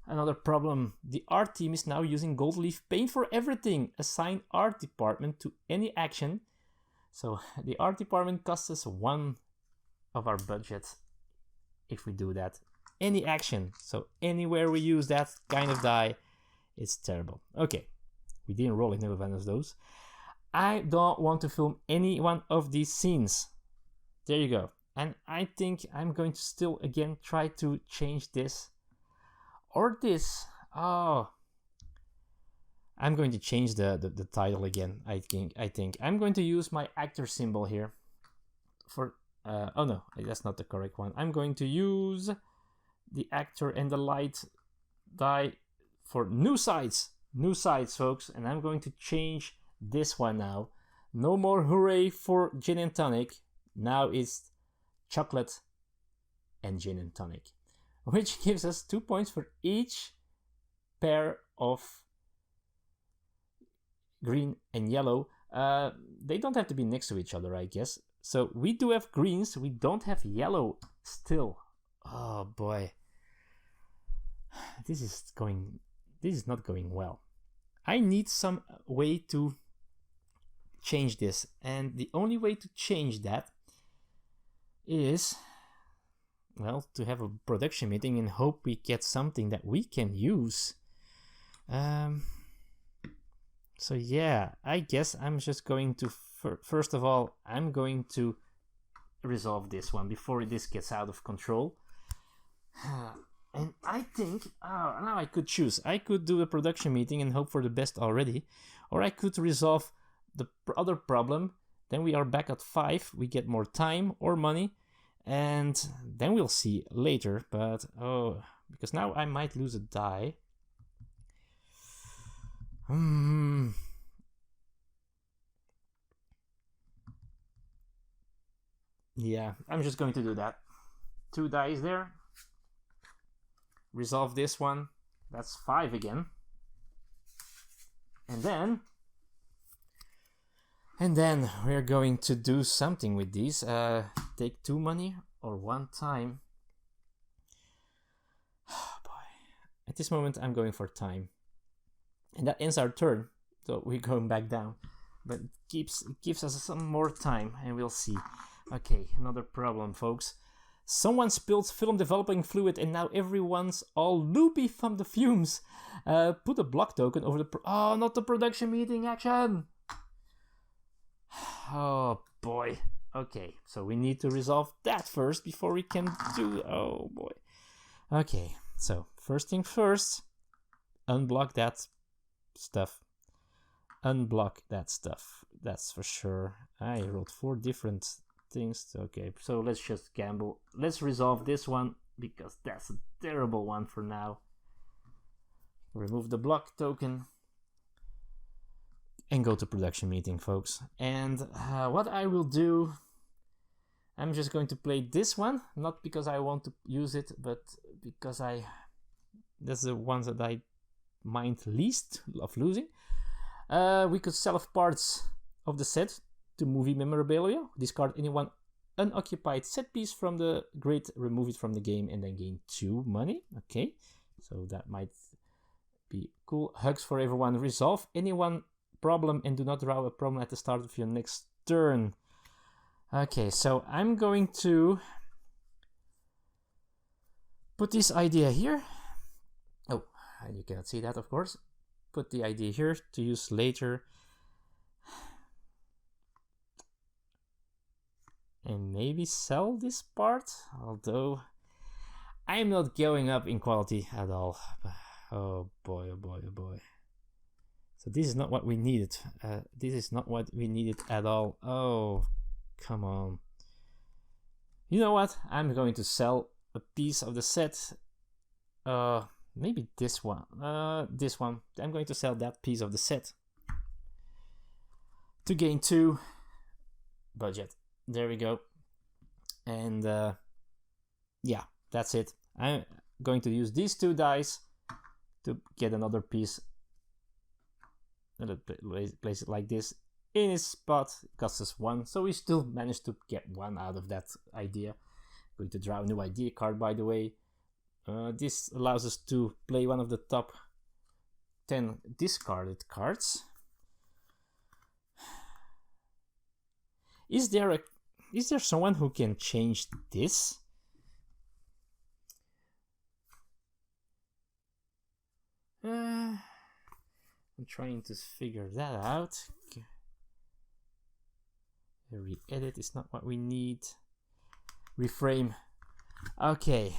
Another problem. The art team is now using gold leaf paint for everything. Assign art department to any action. So the art department costs us 1 of our budget if we do that. Any action. So anywhere we use that kind of die, it's terrible. Okay, we didn't roll any one of those. I don't want to film any one of these scenes. There you go. And I think I'm going to still again try to change this or this. Oh, I'm going to change the title again. I think I'm going to use my actor symbol here for oh no, that's not the correct one. I'm going to use the actor and the light die for new sides, folks, and I'm going to change this one now. No more hooray for gin and tonic. Now it's chocolate and gin and tonic, which gives us 2 points for each pair of green and yellow. They don't have to be next to each other, I guess. So we do have greens, we don't have yellow still. Oh boy, this is not going well. I need some way to change this, and the only way to change that is, well, to have a production meeting and hope we get something that we can use. So yeah, I guess I'm just going to first of all, I'm going to resolve this one before this gets out of control. And I think, now I could choose. I could do a production meeting and hope for the best already, or I could resolve the other problem. Then we are back at 5. We get more time or money, and then we'll see later. But oh, because now I might lose a die. Yeah, I'm just going to do that. 2 dice there. Resolve this one. That's 5 again. And then we're going to do something with these. Take 2 money or 1 time. Oh boy. At this moment I'm going for time. And that ends our turn. So we're going back down. But it gives us some more time, and we'll see. Okay, another problem, folks. Someone spilled film developing fluid and now everyone's all loopy from the fumes. Put a block token over the... Oh, not the production meeting action! Oh, boy. Okay, so we need to resolve that first before we can do... Oh, boy. Okay, so first thing first. Unblock that stuff. Unblock that stuff. That's for sure. I rolled 4 different... things. Okay, so let's just gamble. Let's resolve this one because that's a terrible one for now. Remove the block token and go to production meeting, folks. And what I will do, I'm just going to play this one, not because I want to use it, but because that's the ones that I mind least of losing. We could sell off parts of the set to movie memorabilia. Discard any one unoccupied set piece from the grid, remove it from the game, and then gain 2 money. Okay, so that might be cool. Hugs for everyone. Resolve any one problem and do not draw a problem at the start of your next turn. Okay, so I'm going to put this idea here. Oh, you cannot see that, of course. Put the idea here to use later. And maybe sell this part, although I'm not going up in quality at all. Oh boy, oh boy, oh boy. So this is not what we needed. This is not what we needed at all. Oh, come on. You know what? I'm going to sell a piece of the set. Maybe this one. This one. I'm going to sell that piece of the set to gain 2 budget. There we go. And yeah, that's it. I'm going to use these 2 dice to get another piece. Place it like this in its spot. It costs us 1, so we still managed to get 1 out of that idea. Going to draw a new idea card, by the way. This allows us to play one of the top 10 discarded cards. Is there someone who can change this? I'm trying to figure that out. Re-edit is not what we need. Reframe. Okay.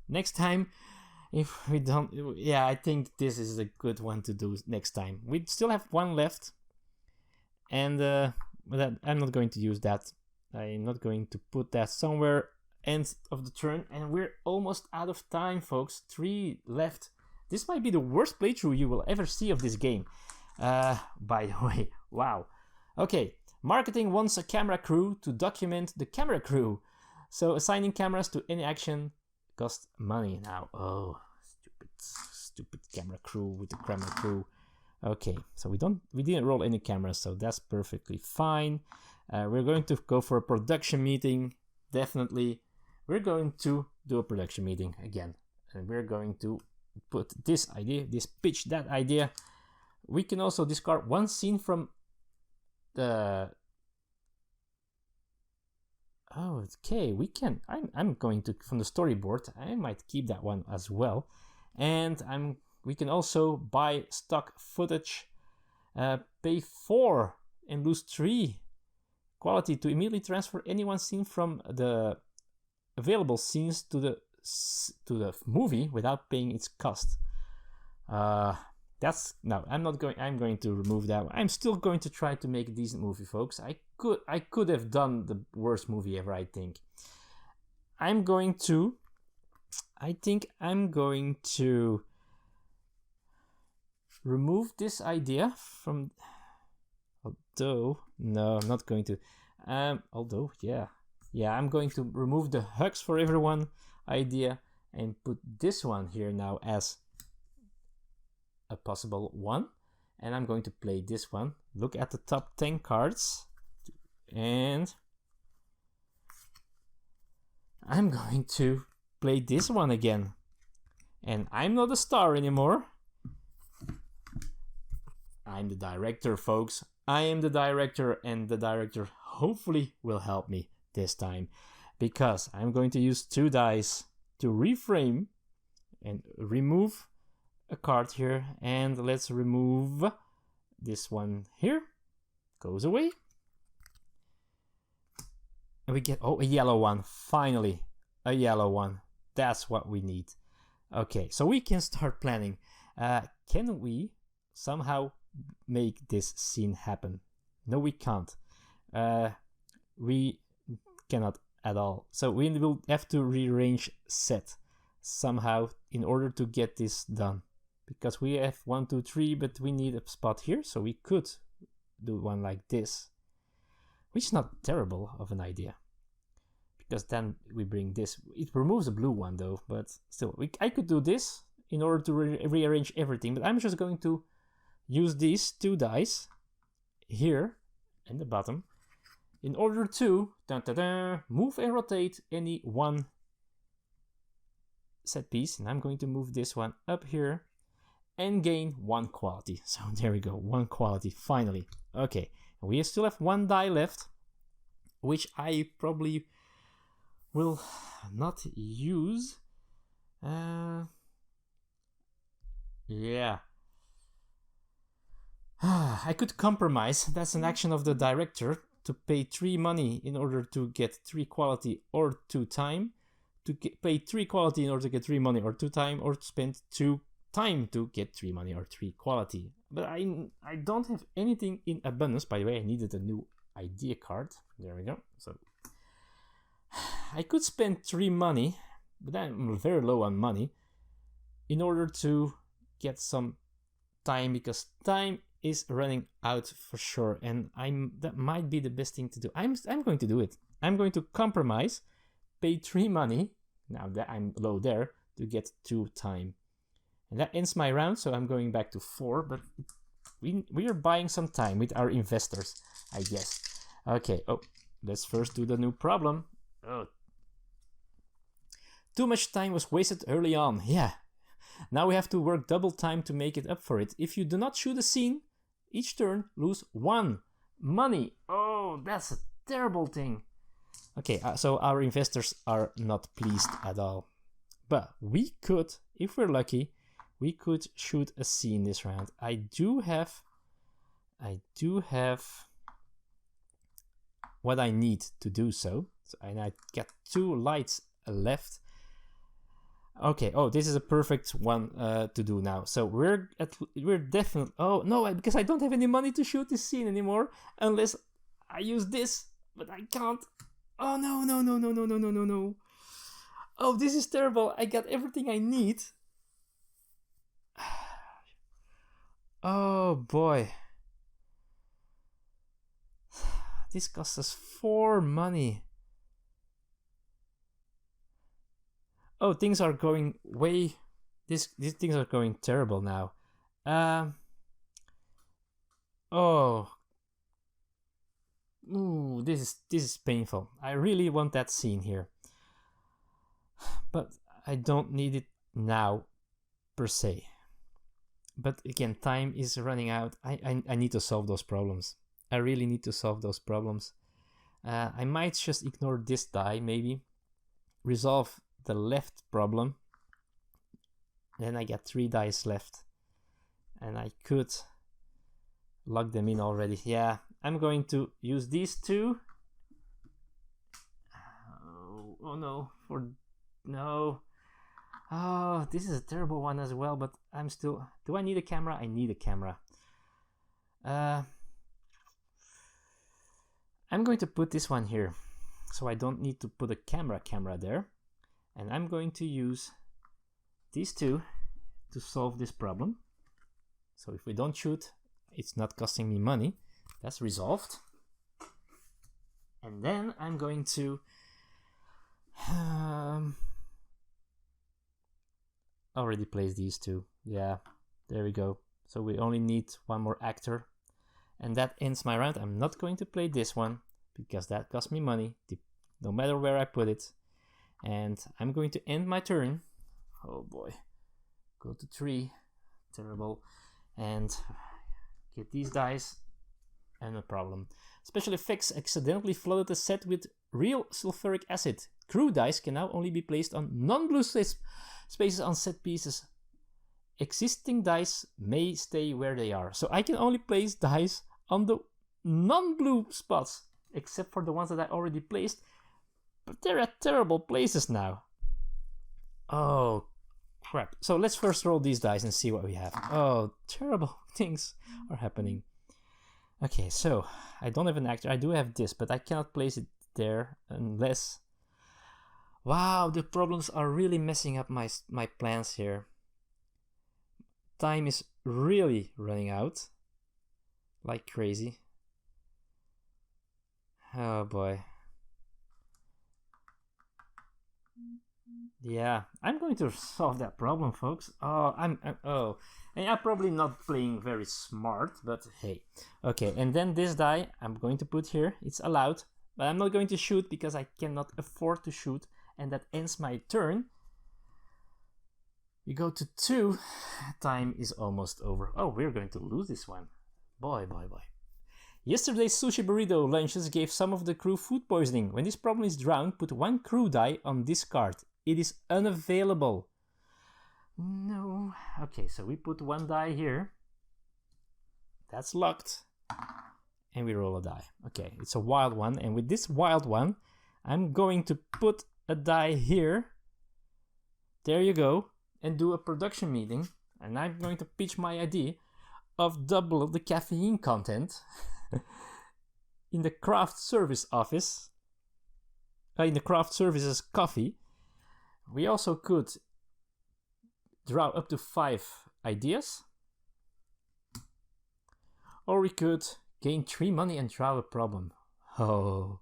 Next time, if we don't... Yeah, I think this is a good one to do next time. We still have 1 left. And I'm not going to use that. I'm not going to put that somewhere end of the turn. And we're almost out of time, folks. 3 left. This might be the worst playthrough you will ever see of this game. By the way, wow. Okay, marketing wants a camera crew to document the camera crew. So assigning cameras to any action costs money now. Oh, stupid camera crew with the camera crew. Okay, so we didn't roll any cameras, so that's perfectly fine. We're going to go for a production meeting. Definitely, we're going to do a production meeting again, and we're going to put this idea, pitch that idea. We can also discard 1 scene from the... Oh, okay, we can. I'm going to, from the storyboard, I might keep that one as well. And we can also buy stock footage, pay 4 and lose 3 quality to immediately transfer any one scene from the available scenes to the movie without paying its cost. That's no. I'm going to remove that. I'm still going to try to make a decent movie, folks. I could have done the worst movie ever, I think. I think I'm going to remove this idea from... Although, no, I'm not going to. Although, yeah, I'm going to remove the hugs for everyone idea and put this one here now as a possible one. And I'm going to play this one. Look at the top 10 cards. And I'm going to play this one again. And I'm not a star anymore. I'm the director, folks. I am the director, and the director hopefully will help me this time, because I'm going to use 2 dice to reframe and remove a card here. And let's remove this one here. Goes away. And we get, a yellow one. Finally, a yellow one. That's what we need. Okay, so we can start planning. Can we somehow make this scene happen? No, we can't. We cannot at all. So we will have to rearrange set somehow in order to get this done. Because we have 1, 2, 3, but we need a spot here. So we could do one like this, which is not terrible of an idea. Because then we bring this. It removes the blue one though, but still, I could do this in order to rearrange everything. But I'm just going to use these 2 dice here in the bottom in order to move and rotate any one set piece, and I'm going to move this one up here and gain 1 quality. So there we go, 1 quality, finally. Okay, we still have 1 die left, which I probably will not use. Yeah. I could compromise. That's an action of the director to pay 3 money in order to get 3 quality or 2 time. Pay 3 quality in order to get 3 money or 2 time, or to spend 2 time to get 3 money or 3 quality. But I don't have anything in abundance. By the way, I needed a new idea card. There we go. So I could spend 3 money, but I'm very low on money, in order to get some time, because time is running out for sure, and that might be the best thing to do. I'm going to do it. I'm going to compromise, pay 3 money, now that I'm low there, to get 2 time. And that ends my round, so I'm going back to 4, but we are buying some time with our investors, I guess. Okay, let's first do the new problem. Oh. Too much time was wasted early on. Yeah. Now we have to work double time to make it up for it. If you do not shoot a scene, each turn lose 1 money. Oh, that's a terrible thing. Okay, so our investors are not pleased at all. But we could, if we're lucky, we could shoot a scene this round. I do have what I need to do so. And I get 2 lights left. Okay, this is a perfect one to do now. So we're definitely, oh no, because I don't have any money to shoot this scene anymore unless I use this, but I can't. Oh no. Oh, this is terrible. I got everything I need. Oh boy. This costs us 4 money. Oh, things are going these things are going terrible now. Ooh, this is painful. I really want that scene here, but I don't need it now, per se. But again, time is running out. I need to solve those problems. I really need to solve those problems. I might just ignore this die, maybe resolve the left problem. Then I get 3 dice left, and I could lock them in already. Yeah, I'm going to use these 2. Oh no, no. Oh, this is a terrible one as well, but I'm still... Do I need a camera? I need a camera. I'm going to put this one here, so I don't need to put a camera there. And I'm going to use these 2 to solve this problem. So if we don't shoot, it's not costing me money. That's resolved. And then I'm going to already place these 2. Yeah, there we go. So we only need 1 more actor. And that ends my round. I'm not going to play this one because that cost me money, no matter where I put it. And I'm going to end my turn. Oh boy. Go to 3. Terrible. And get these dice. And no problem. Special effects accidentally flooded the set with real sulfuric acid. Crew dice can now only be placed on non-blue spaces on set pieces. Existing dice may stay where they are. So I can only place dice on the non-blue spots, except for the ones that I already placed. But they're at terrible places now. Oh, crap. So let's first roll these dice and see what we have. Oh, terrible things are happening. Okay, so I don't have an actor. I do have this, but I cannot place it there unless... Wow, the problems are really messing up my plans here. Time is really running out. Like crazy. Oh boy. Yeah, I'm going to solve that problem, folks. And I'm probably not playing very smart, but hey. Okay, and then this die I'm going to put here. It's allowed, but I'm not going to shoot because I cannot afford to shoot, and that ends my turn. We go to 2. Time is almost over. Oh, we're going to lose this one. Boy. Yesterday's sushi burrito lunches gave some of the crew food poisoning. When this problem is drowned, put 1 crew die on this card. It is unavailable. No. Okay, so we put 1 die here. That's locked. And we roll a die. Okay, it's a wild one. And with this wild one, I'm going to put a die here. There you go. And do a production meeting. And I'm going to pitch my idea of double the caffeine content in the craft service office. In the craft services coffee. We also could draw up to 5 ideas. Or we could gain 3 money and draw a problem. Oh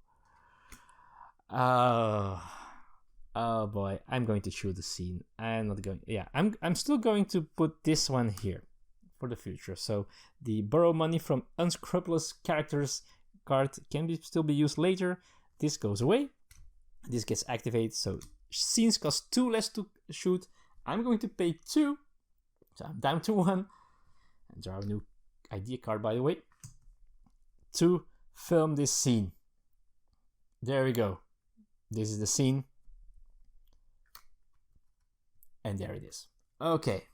boy, I'm going to choose the scene. I'm not going. Yeah, I'm still going to put this one here for the future. So the borrow money from unscrupulous characters card can still be used later. This goes away. This gets activated. So scenes cost 2 less to shoot. I'm going to pay 2. So I'm down to 1. And draw a new idea card, by the way, to film this scene. There we go. This is the scene. And there it is. Okay.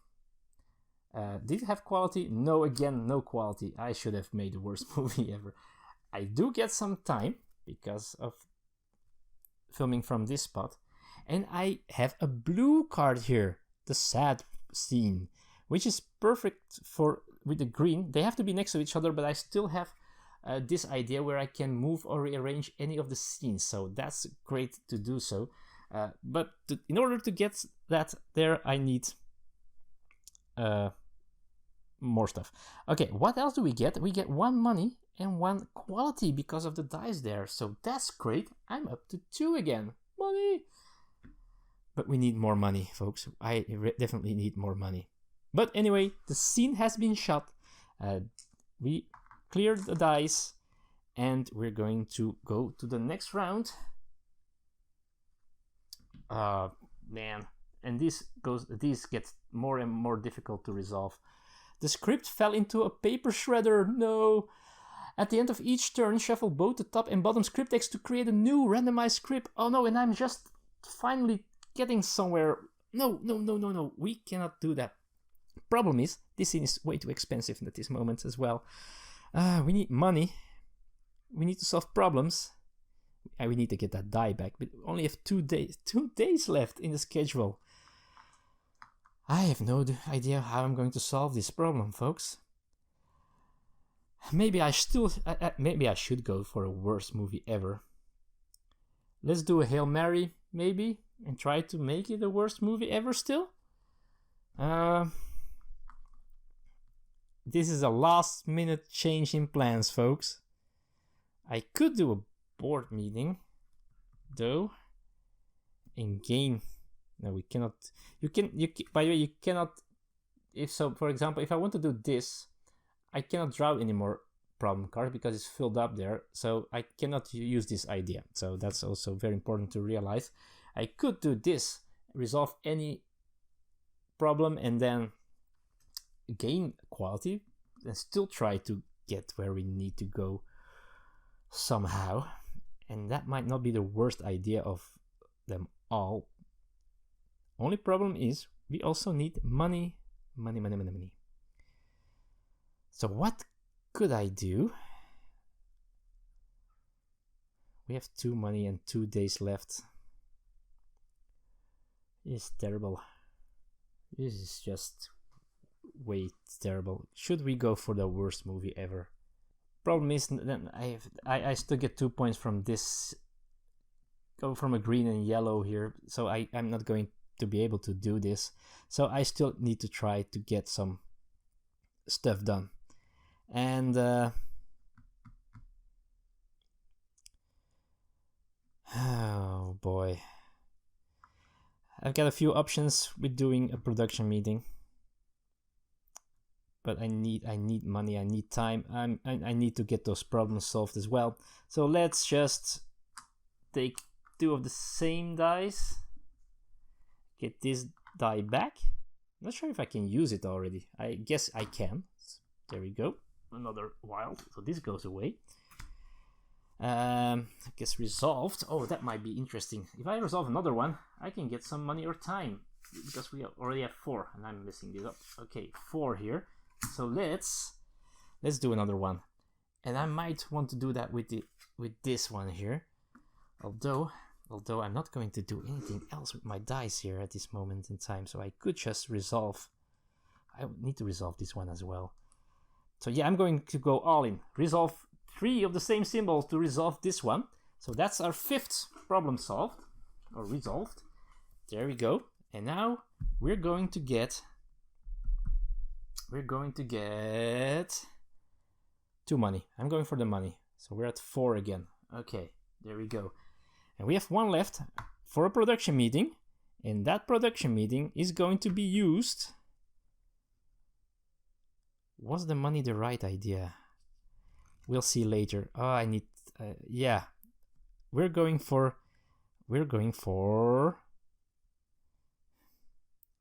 Did it have quality? No, again, no quality. I should have made the worst movie ever. I do get some time because of filming from this spot. And I have a blue card here. The sad scene. Which is perfect for with the green. They have to be next to each other, but I still have this idea where I can move or rearrange any of the scenes. So that's great to do so. But in order to get that there, I need more stuff. Okay, what else do we get? We get 1 money and 1 quality because of the dice there. So that's great. I'm up to 2 again. Money! But we need more money, folks. I definitely need more money. But anyway, the scene has been shot. We cleared the dice. And we're going to go to the next round. Man. And this gets more and more difficult to resolve. The script fell into a paper shredder. No. At the end of each turn, shuffle both the top and bottom script text to create a new randomized script. Oh no, and I'm just finally getting somewhere. No. We cannot do that. Problem is, this scene is way too expensive at this moment as well. We need money. We need to solve problems. We need to get that die back, but we only have 2 days left in the schedule. I have no idea how I'm going to solve this problem, folks. Maybe I should go for a worst movie ever. Let's do a Hail Mary, maybe, and try to make it the worst movie ever still. This is a last minute change in plans, folks. I could do a board meeting, though, and gain. No, we cannot. By the way, you cannot. If so, for example, if I want to do this, I cannot draw any more problem cards because it's filled up there. So I cannot use this idea. So that's also very important to realize. I could do this, resolve any problem, and then gain quality, and still try to get where we need to go somehow. And that might not be the worst idea of them all. Only problem is we also need money. So what could I do? We have 2 money and 2 days left. It's terrible. This is just way terrible. Should we go for the worst movie ever? Problem is, then I still get 2 points from this. Go from a green and yellow here, so I'm not going to be able to do this. So I still need to try to get some stuff done. And oh boy, I've got a few options with doing a production meeting. But I need money, I need time, I need to get those problems solved as well. So let's just take 2 of the same dice, get this die back, not sure if I can use it already. I guess I can. There we go. Another wild. So this goes away. I guess resolved. Oh, that might be interesting. If I resolve another one, I can get some money or time. Because we already have 4, and I'm messing this up. Okay, 4 here. So let's do another one. And I might want to do that with this one here. Although I'm not going to do anything else with my dice here at this moment in time, so I could just resolve. I need to resolve this one as well. So yeah, I'm going to go all in. Resolve 3 of the same symbols to resolve this one. So that's our 5th problem solved, or resolved. There we go. And now we're going to get 2 money. I'm going for the money. So we're at 4 again. Okay, there we go. And we have 1 left for a production meeting. And that production meeting is going to be used. Was the money the right idea? We'll see later. Oh, I need... yeah. We're going for...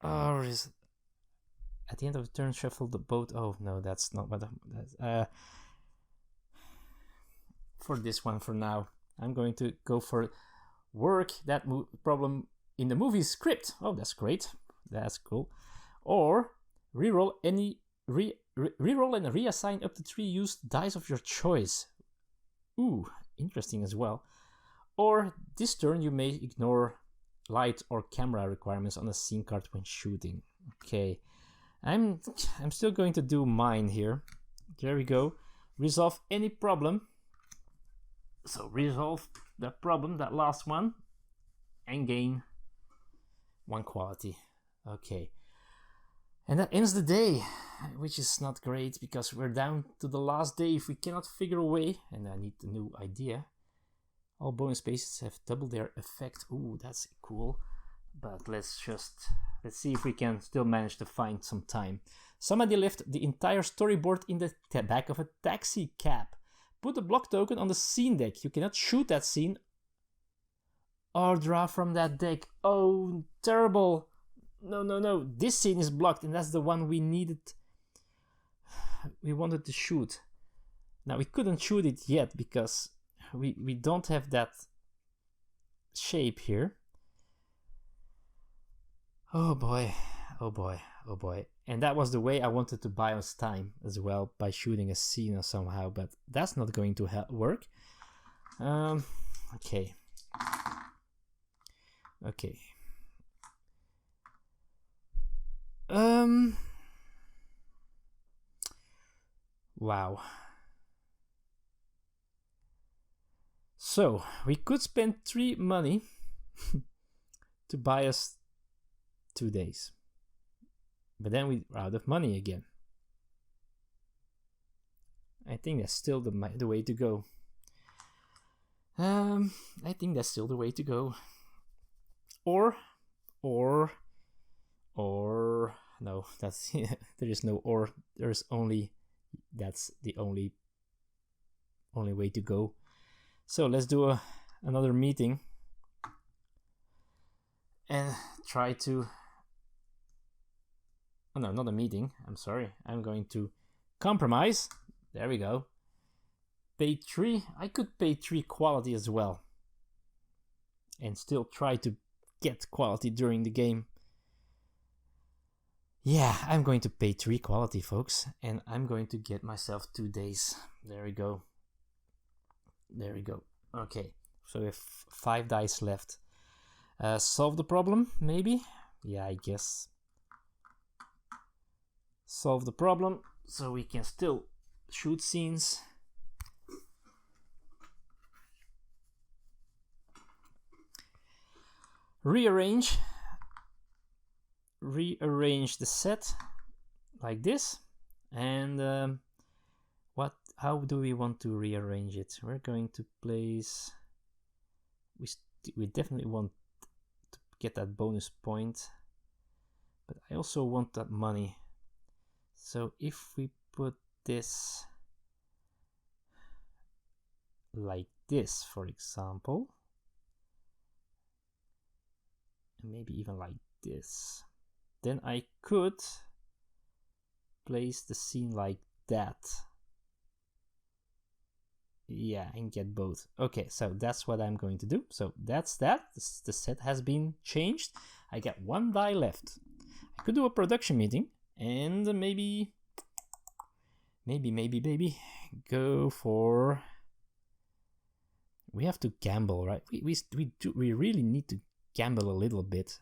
Oh, at the end of the turn, shuffle the boat. Oh, no, that's not what... for this one for now. I'm going to go for work that problem in the movie script. Oh, that's great. That's cool. Or reroll and reassign up to 3 used dice of your choice. Ooh, interesting as well. Or this turn you may ignore light or camera requirements on a scene card when shooting. Okay, I'm still going to do mine here. There we go. Resolve any problem. So resolve that problem, that last one, and gain 1 quality. Okay. And that ends the day, which is not great because we're down to the last day if we cannot figure a way, and I need a new idea. All bonus spaces have double their effect. Ooh, that's cool. But let's see if we can still manage to find some time. Somebody left the entire storyboard in the back of a taxi cab. Put a block token on the scene deck. You cannot shoot that scene or draw from that deck. Oh, terrible. No. This scene is blocked, and that's the one we needed. We wanted to shoot. Now, we couldn't shoot it yet because we don't have that shape here. Oh boy. And that was the way I wanted to buy us time as well, by shooting a scene or somehow, but that's not going to work. Okay. Wow. So we could spend 3 money to buy us 2 days. But then we're out of money again. I think that's still the way to go. I think that's still the way to go. Or no, that's there is no or. There's only, that's the only way to go. So let's do another meeting and try to. Oh no, not a meeting. I'm sorry. I'm going to compromise. There we go. Pay 3. I could pay 3 quality as well. And still try to get quality during the game. Yeah, I'm going to pay 3 quality, folks. And I'm going to get myself 2 days. There we go. Okay. So we have 5 dice left. Solve the problem, maybe? Yeah, I guess. Solve the problem so we can still shoot scenes. Rearrange the set like this, and how do we want to rearrange it? We're going to place, we definitely want to get that bonus point, but I also want that money. So if we put this like this, for example, and maybe even like this, then I could place the scene like that. Yeah, and get both. Okay, so that's what I'm going to do. So that's that. The set has been changed. I got one die left. I could do a production meeting and maybe go for... We have to gamble, right? We really need to gamble a little bit.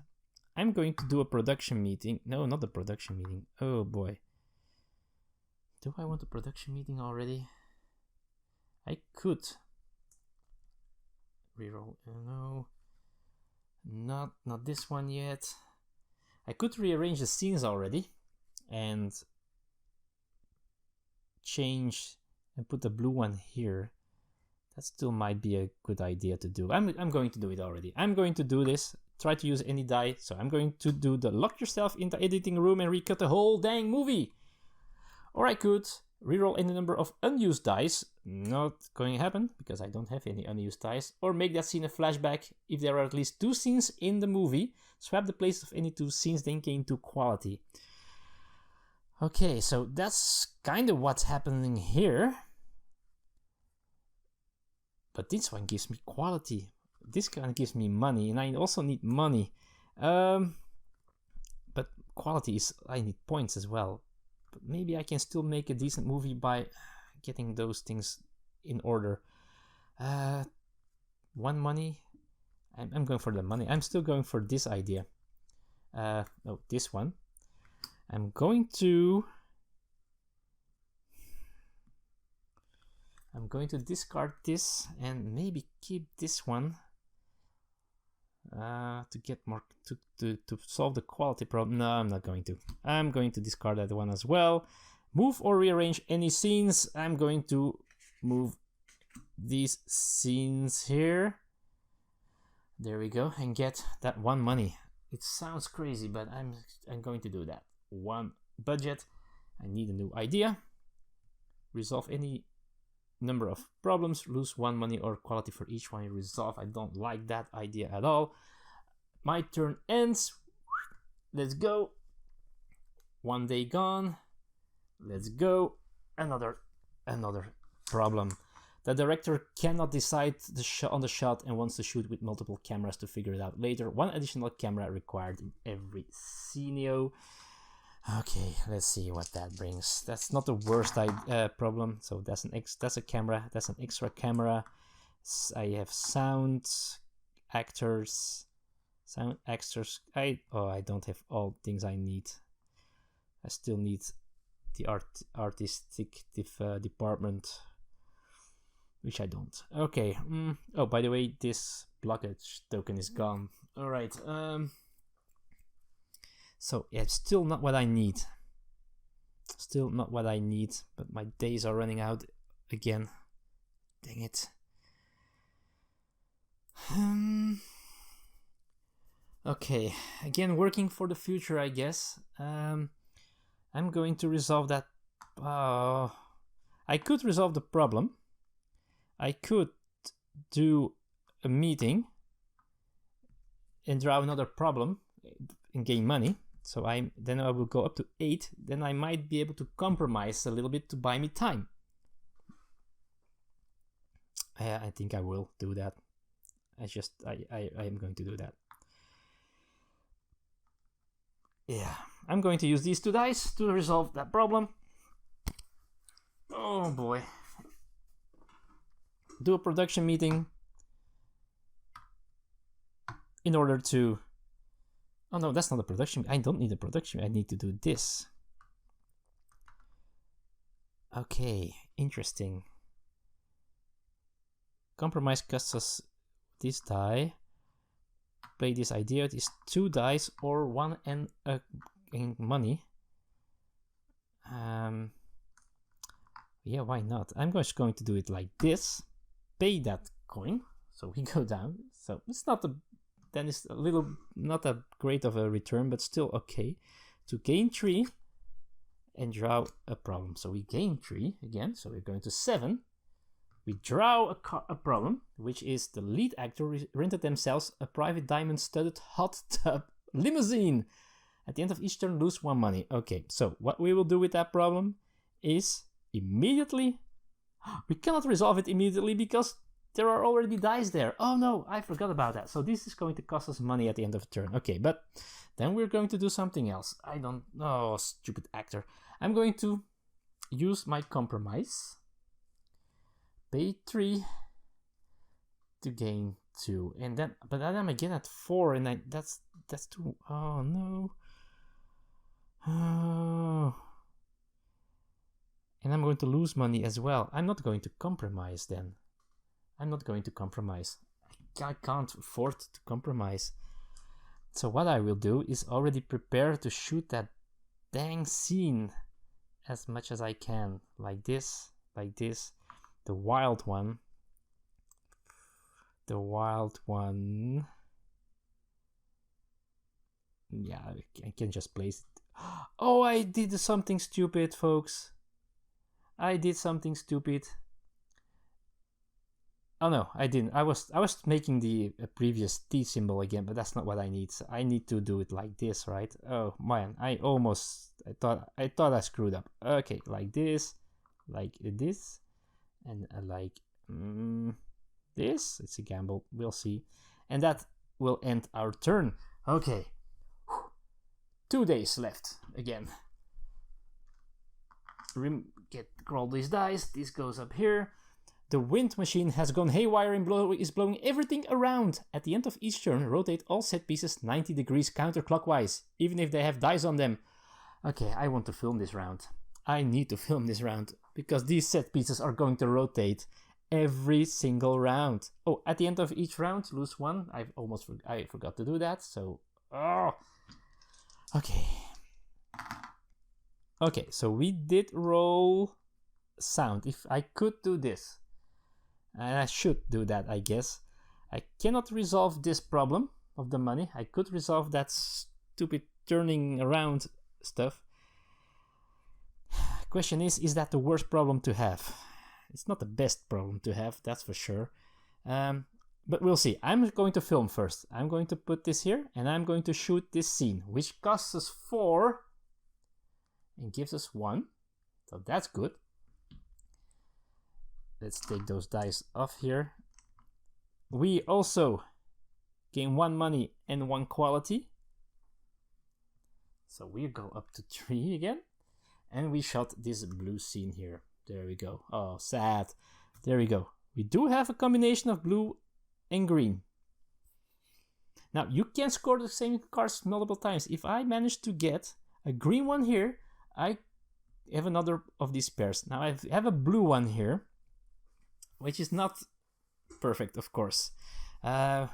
I'm going to do a production meeting. No, not a production meeting. Oh boy. Do I want a production meeting already? I could reroll. No, not this one yet. I could rearrange the scenes already and change and put the blue one here. That still might be a good idea to do. I'm going to do it already. I'm going to do this. Try to use any die. So I'm going to do the lock yourself in the editing room and recut the whole dang movie. Or I could reroll any number of unused dice. Not going to happen because I don't have any unused dice. Or make that scene a flashback if there are at least 2 scenes in the movie. Swap the place of any 2 scenes, then gain 2 quality. Okay, so that's kind of what's happening here. But this one gives me quality. This kind of gives me money, and I also need money. But quality is... I need points as well. But maybe I can still make a decent movie by getting those things in order. 1 money. I'm going for the money. I'm still going for this idea. No, this one. I'm going to discard this and maybe keep this one to get more to solve the quality problem. No, I'm not going to. I'm going to discard that one as well. Move or rearrange any scenes. I'm going to move these scenes here. There we go, and get that 1 money. It sounds crazy, but I'm going to do that. 1 budget. I need a new idea. Resolve any number of problems, lose 1 money or quality for each one you resolve. I don't like that idea at all. My turn ends. Let's go. 1 day gone. Let's go. Another problem. The director cannot decide on the shot and wants to shoot with multiple cameras to figure it out later. 1 additional camera required in every scenario. Okay, let's see what that brings. That's not the worst problem. So that's a camera. That's an extra camera. I have sound actors. I don't have all things I need. I still need the artistic department, which I don't. Okay. Oh, by the way, this blockage token is gone. All right. So yeah, it's still not what I need. Still not what I need, but my days are running out again. Dang it. Okay, again, working for the future, I guess. I'm going to resolve that. I could resolve the problem. I could do a meeting and draw another problem and gain money. So then I will go up to 8. Then I might be able to compromise a little bit to buy me time. I think I will do that. I am going to do that. Yeah, I'm going to use these 2 dice to resolve that problem. Oh boy. Do a production meeting in order to... Oh no, that's not a production. I don't need a production. I need to do this. Okay, interesting. Compromise costs us this die. Play this idea. It is 2 dice or 1 and money. Yeah, why not? I'm just going to do it like this. Pay that coin. So we go down. So it's not then it's a little, not a great of a return, but still okay. To gain 3 and draw a problem. So we gain 3 again. So we're going to 7. We draw a problem, which is the lead actor rented themselves a private diamond-studded hot tub limousine. At the end of each turn, lose 1 money. Okay, so what we will do with that problem is immediately... We cannot resolve it immediately because there are already dice there. Oh no, I forgot about that. So this is going to cost us money at the end of the turn. Okay, but then we're going to do something else. I don't know, stupid actor. I'm going to use my compromise. Pay 3 to gain 2. And then, but then I'm again at 4 and that's too... Oh no. Oh. And I'm going to lose money as well. I'm not going to compromise then. I'm not going to compromise. I can't afford to compromise. So what I will do is already prepare to shoot that dang scene as much as I can. Like this, like this. The wild one. The wild one. Yeah, I can just place it. Oh, I did something stupid, folks. I did something stupid. Oh no, I didn't. I was making the previous T symbol again, but that's not what I need. So I need to do it like this, right? Oh man, I thought I screwed up. Okay, like this, and like this. It's a gamble. We'll see, and that will end our turn. Okay, 2 days left again. Roll these dice. This goes up here. The wind machine has gone haywire and is blowing everything around. At the end of each turn, rotate all set pieces 90 degrees counterclockwise, even if they have dice on them. Okay, I want to film this round. I need to film this round, because these set pieces are going to rotate every single round. Oh, at the end of each round, lose 1. I forgot to do that, so... Oh. Okay, so we did roll sound. If I could do this... And I should do that, I guess. I cannot resolve this problem of the money. I could resolve that stupid turning around stuff. Question is that the worst problem to have? It's not the best problem to have, that's for sure. But we'll see. I'm going to film first. I'm going to put this here, and I'm going to shoot this scene, which costs us 4 and gives us 1. So that's good. Let's take those dice off here. We also gain 1 money and 1 quality. So we go up to 3 again. And we shot this blue scene here. There we go. Oh, sad. There we go. We do have a combination of blue and green. Now, you can score the same cards multiple times. If I manage to get a green one here, I have another of these pairs. Now, I have a blue one here, which is not perfect, of course.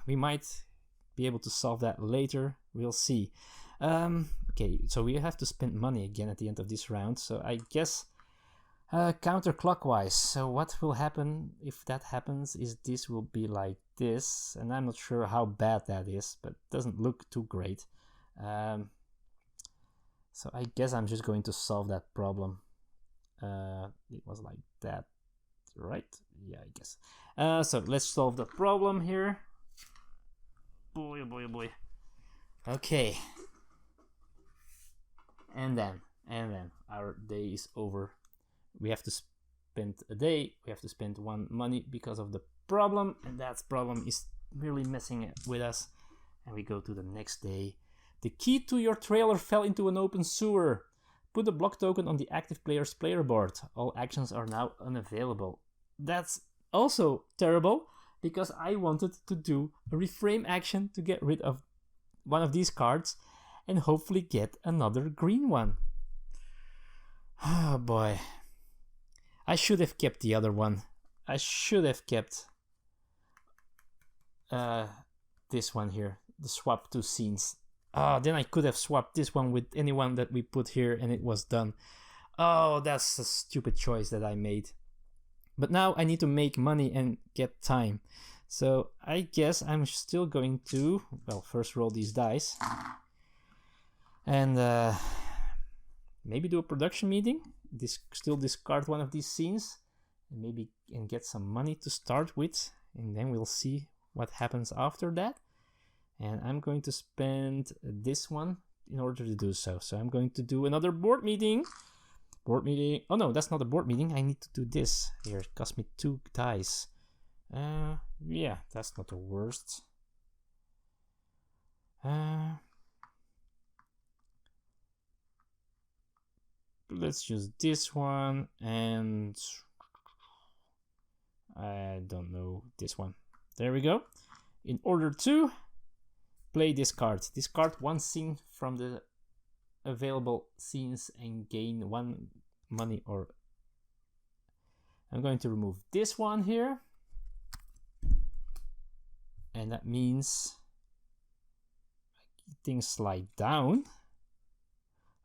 We might be able to solve that later. We'll see. Okay, so we have to spend money again at the end of this round. So I guess counterclockwise. So what will happen if that happens is this will be like this. And I'm not sure how bad that is, but it doesn't look too great. So I guess I'm just going to solve that problem. It was like that. Right? Yeah, I guess. So let's solve the problem here. Boy, oh boy, oh boy. Okay. And then our day is over. We have to spend a day. We have to spend 1 money because of the problem, and that problem is really messing with us. And we go to the next day. The key to your trailer fell into an open sewer. Put a block token on the active player's player board. All actions are now unavailable. That's also terrible, because I wanted to do a reframe action to get rid of one of these cards and hopefully get another green one. Oh boy. I should have kept the other one. I should have kept this one here, the swap 2 scenes. Then I could have swapped this one with anyone that we put here and it was done. Oh, that's a stupid choice that I made. But now I need to make money and get time. So I guess I'm still going to, well, first roll these dice. And maybe do a production meeting. Still discard one of these scenes. And get some money to start with. And then we'll see what happens after that. And I'm going to spend this one in order to do so. So I'm going to do another board meeting. Board meeting. Oh no, that's not a board meeting. I need to do this. Here, it cost me 2 dice. Yeah, that's not the worst. Let's use this one, and I don't know, this one. There we go. In order to play this card. Discard 1 scene from the available scenes and gain 1 money, or I'm going to remove this one here. And that means things slide down.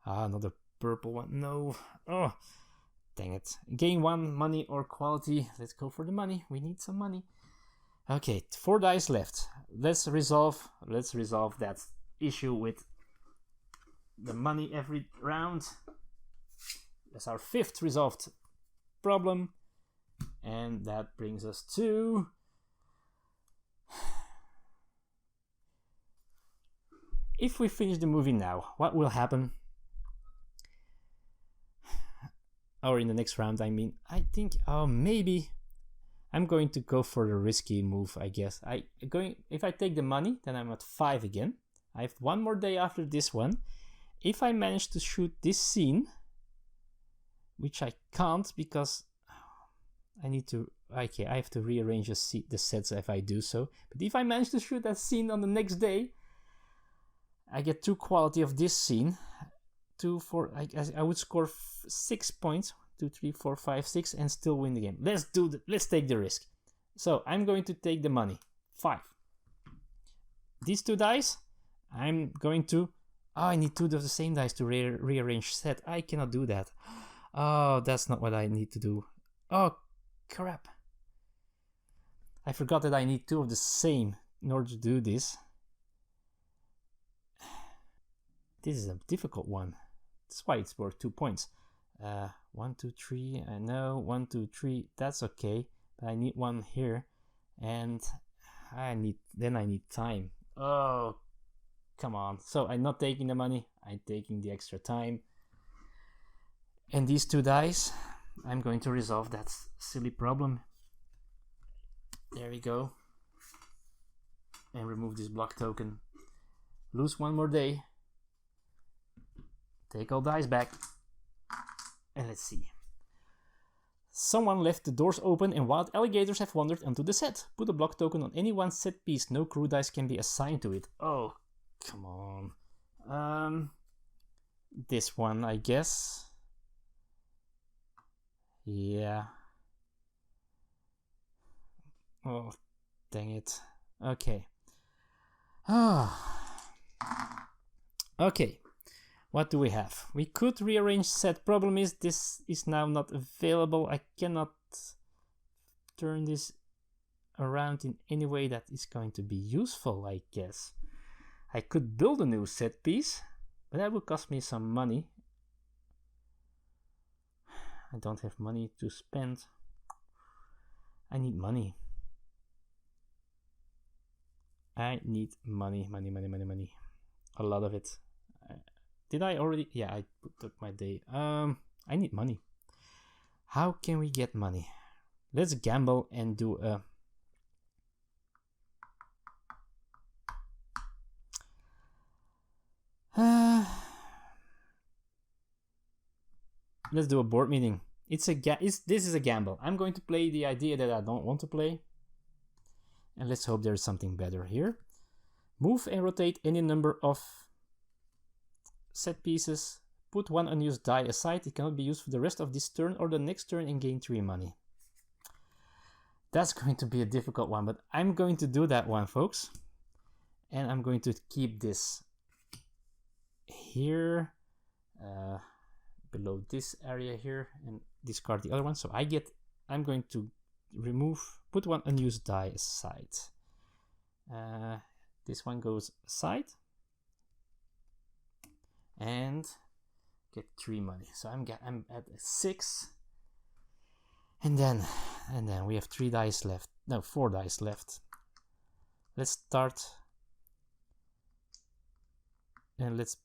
Ah, another purple one. No. Oh, dang it. Gain 1 money or quality. Let's go for the money. We need some money. Okay, 4 dice left. Let's resolve that issue with the money every round. That's our 5th resolved problem. And that brings us to if we finish the movie now, what will happen? Or in the next round, I mean. I think, maybe I'm going to go for the risky move, I guess. If I take the money, then I'm at 5 again. I have 1 more day after this one. If I manage to shoot this scene, which I can't because I need to, okay, I have to rearrange the sets if I do so. But if I manage to shoot that scene on the next day, I get 2 quality of this scene. 2, 4, I would score 6 points. 2, 3, 4, 5, 6, and still win the game. Let's take the risk. So I'm going to take the money. 5. These 2 dice, I'm going to. Oh, I need 2 of the same dice to rearrange set. I cannot do that. Oh, that's not what I need to do. Oh, crap. I forgot that I need 2 of the same in order to do this. This is a difficult one. That's why it's worth 2 points. 1, 2, 3. I know 1, 2, 3. That's okay. But I need 1 here, and I need time. Oh, come on. So I'm not taking the money. I'm taking the extra time. And these 2 dice, I'm going to resolve that silly problem. There we go. And remove this block token. Lose 1 more day. Take all dice back. And let's see. Someone left the doors open and wild alligators have wandered onto the set. Put a block token on any one set piece. No crew dice can be assigned to it. Oh, come on. This one, I guess. Yeah. Oh, dang it. Okay. Okay. What do we have? We could rearrange set. Problem is this is now not available. I cannot turn this around in any way that is going to be useful, I guess. I could build a new set piece, but that will cost me some money. I don't have money to spend. I need money. I need money. A lot of it. Did I already? Yeah, I put up my day. I need money. How can we get money? Let's gamble and do a. Let's do a board meeting. This is a gamble. I'm going to play the idea that I don't want to play. And let's hope there's something better here. Move and rotate any number of set pieces. Put 1 unused die aside. It cannot be used for the rest of this turn or the next turn and gain 3 money. That's going to be a difficult one, but I'm going to do that one, folks. And I'm going to keep this here, below this area here, and discard the other one. So I'm going to put 1 unused die aside. This one goes aside. And get 3 money. So I'm at 6. And then we have 3 dice left. No, 4 dice left. Let's start. And let's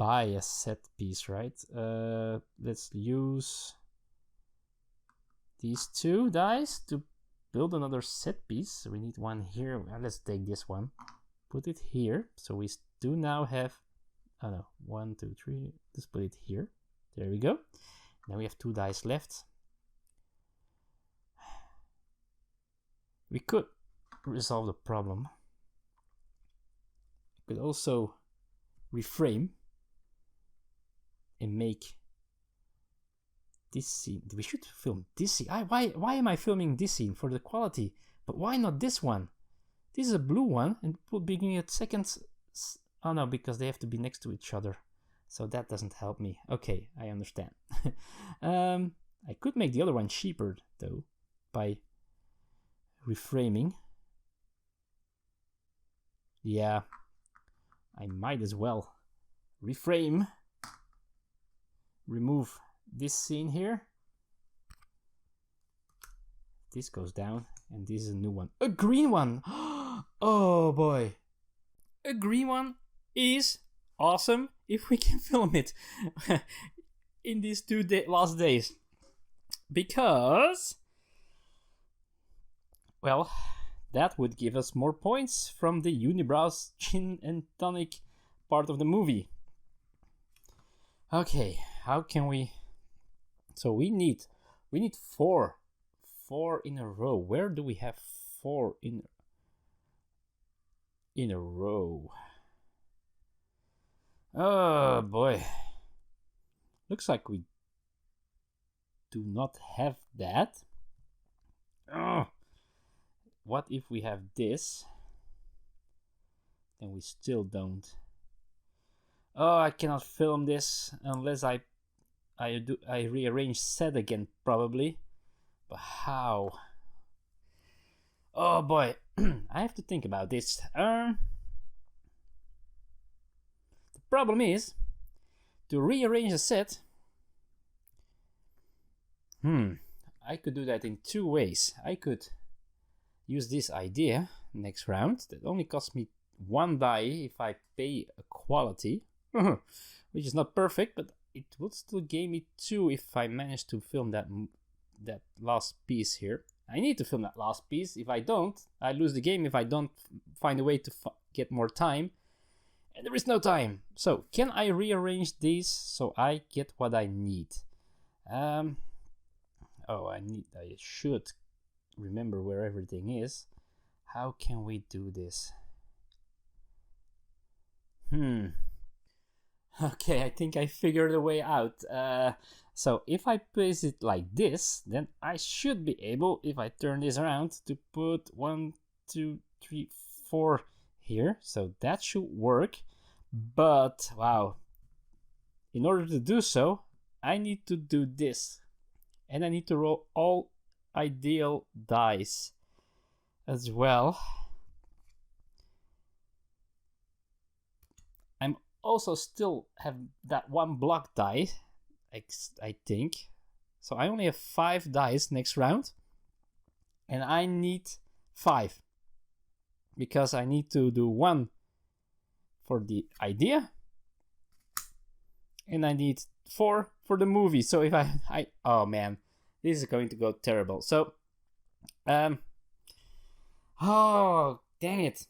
buy a set piece, right? Let's use these 2 dice to build another set piece. So we need one here. Well, let's take this one, put it here. So we do now have, oh no, 1, 2, 3. Let's put it here. There we go. Now we have 2 dice left. We could resolve the problem. We could also reframe and make this scene. We should film this scene. Why am I filming this scene? For the quality. But why not this one? This is a blue one, and we'll be giving it seconds. Oh no, because they have to be next to each other. So that doesn't help me. Okay, I understand. I could make the other one cheaper, though, by reframing. Yeah, I might as well reframe. Remove this scene here. This goes down, and this is a new one. A green one! Oh boy! A green one is awesome if we can film it in these 2 last days. Because, well, that would give us more points from the unibrows gin and tonic part of the movie. Okay, how can we... So we need 4 in a row. Where do we have 4 in a row? Oh boy, looks like we do not have that. What if we have this? Then we still don't. Oh, I cannot film this unless I rearrange set again, probably. But how? Oh boy, I have to think about this. The problem is to rearrange a set. I could do that in 2 ways. I could use this idea next round. That only costs me 1 die if I pay a quality, which is not perfect, but it would still give me 2 if I manage to film that last piece here. I need to film that last piece. If I don't, I lose the game if I don't find a way to get more time. And there is no time. So, can I rearrange these so I get what I need? I should remember where everything is. How can we do this? Okay, I think I figured a way out. So if I place it like this, then I should be able, if I turn this around, to put 1, 2, 3, 4 here. So that should work. But, wow. In order to do so, I need to do this. And I need to roll all ideal dice as well. I'm also still have that 1 block die, I think. So I only have 5 dice next round. And I need 5. Because I need to do 1 for the idea. And I need 4 for the movie. So if I oh man, this is going to go terrible. So, oh, dang it.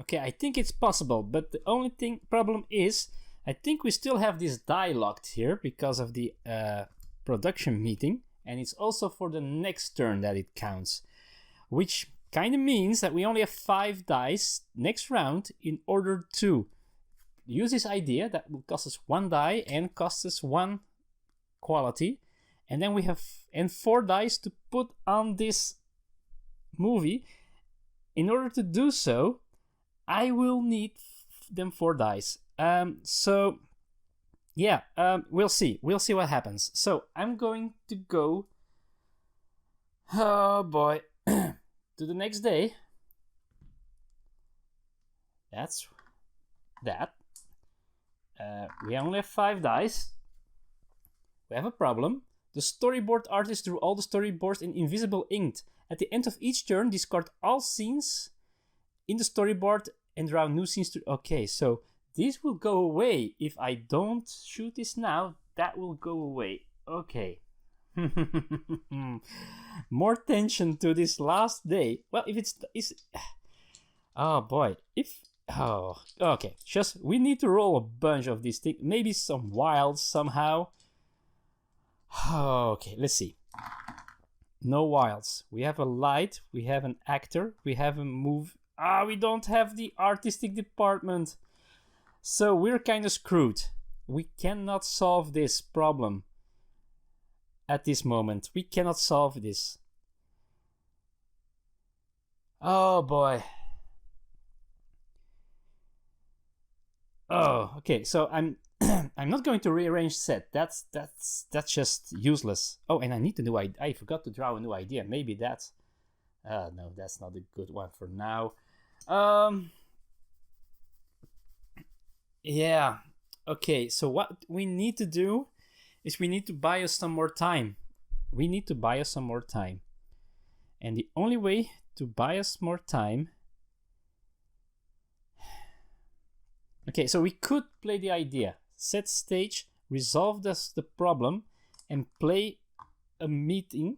Okay, I think it's possible, but the only problem is, I think we still have this die locked here because of the production meeting, and it's also for the next turn that it counts, which kind of means that we only have 5 dice next round in order to use this idea that will cost us 1 die and cost us 1 quality, and then we have 4 dice to put on this movie. In order to do so, I will need them 4 dice. So yeah, we'll see what happens. So I'm going to go, oh boy, to the next day. That's that. We only have 5 dice. We have a problem. The storyboard artist drew all the storyboards in invisible ink. At the end of each turn, discard all scenes in the storyboard and draw new scenes to... Okay, so this will go away. If I don't shoot this now, that will go away. Okay. More tension to this last day. Well, if it's oh boy, okay. Just we need to roll a bunch of these things. Maybe some wilds somehow. Okay, let's see. No wilds. We have a light. We have an actor. We have a move. We don't have the artistic department. So we're kind of screwed. We cannot solve this problem. At this moment, we cannot solve this. Oh boy. Oh, okay. So I'm I'm not going to rearrange set. That's just useless. Oh, and I need a new idea. I forgot to draw a new idea. Maybe that's no, that's not a good one for now. Yeah. Okay. So what we need to do is we need to buy us some more time. We need to buy us some more time. And the only way to buy us more time... Okay, so we could play the idea. Set stage, resolve the problem, and play a meeting.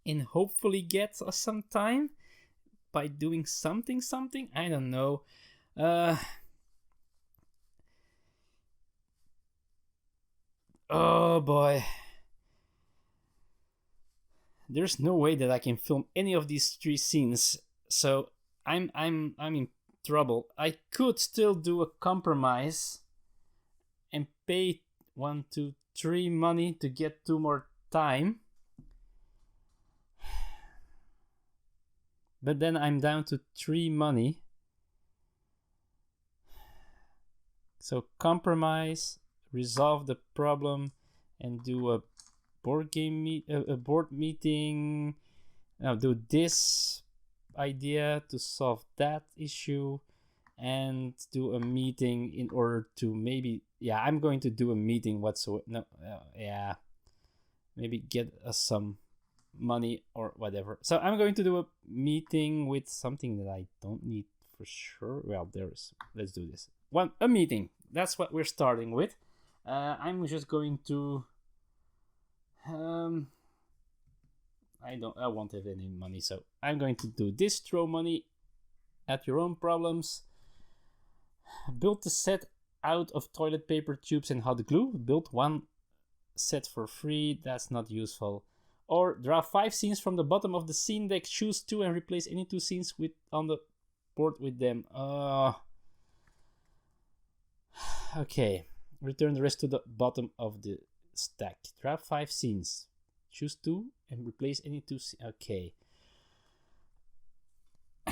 And hopefully get us some time by doing something. I don't know. Oh boy. There's no way that I can film any of these 3 scenes, so I'm in trouble. I could still do a compromise and pay 1, 2, 3 money to get 2 more time. But then I'm down to 3 money. So compromise, resolve the problem, and do a board meeting. Now do this idea to solve that issue, and do a meeting in order to maybe I'm going to do a meeting maybe get us some money or whatever. So I'm going to do a meeting with something that I don't need for sure. Well, let's do this a meeting. That's what we're starting with. I'm just going to I won't have any money, so I'm going to do this. Throw money at your own problems. Build the set out of toilet paper, tubes, and hot glue. Build 1 set for free. That's not useful. Or draw 5 scenes from the bottom of the scene deck. Choose 2 and replace any 2 scenes on the board with them. Okay. Return the rest to the bottom of the stack. Draw 5 scenes. Choose 2 and replace any 2 scenes. Okay.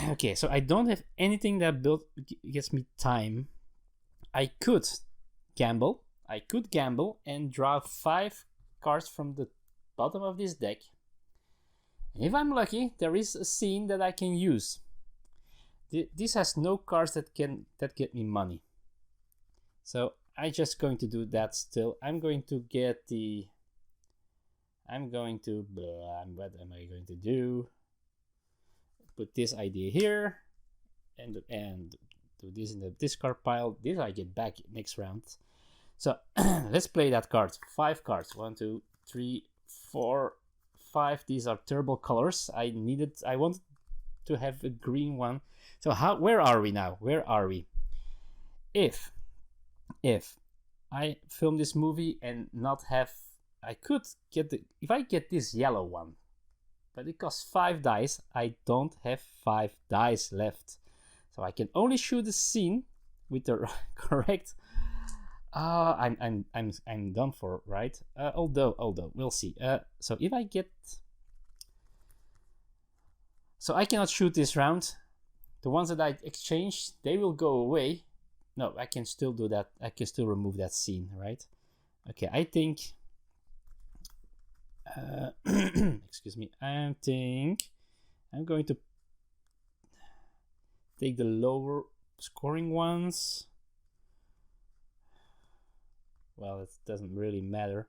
Okay, so I don't have anything that gets me time. I could gamble. And draw 5 cards from the bottom of this deck. And if I'm lucky, there is a scene that I can use. This has no cards that get me money. So I'm just going to do that still. What am I going to do? Put this idea here and do this in the discard pile. This I get back next round. So let's play that card. 5 cards. 1, 2, 3, 4, 5. These are terrible colors. I wanted to have a green one. So where are we now? Where are we? If I film this movie and not have, if I get this yellow one, but it costs 5 dice, I don't have 5 dice left. So I can only shoot the scene with the correct. I'm done for, right? Although we'll see. So if I get, so I cannot shoot this round. The ones that I exchanged, they will go away. No, I can still do that. I can still remove that scene, right? Okay, I think. Excuse me. I think I'm going to take the lower scoring ones. Well, it doesn't really matter.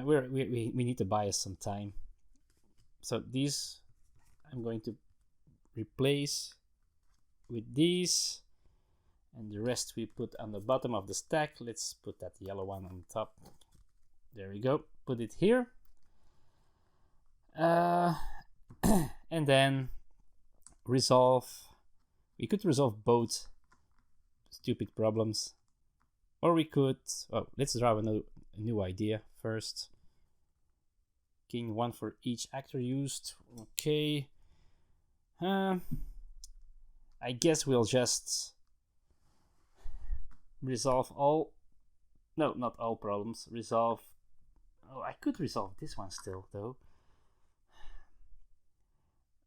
We need to buy us some time. So these I'm going to replace with these, and the rest we put on the bottom of the stack. Let's put that yellow one on top. There we go. Put it here. And then resolve. We could resolve both stupid problems, or we could, oh, let's draw a new idea first. Gain 1 for each actor used. Okay. I guess we'll just resolve all, no, not all problems. Resolve, oh, I could resolve this one still though.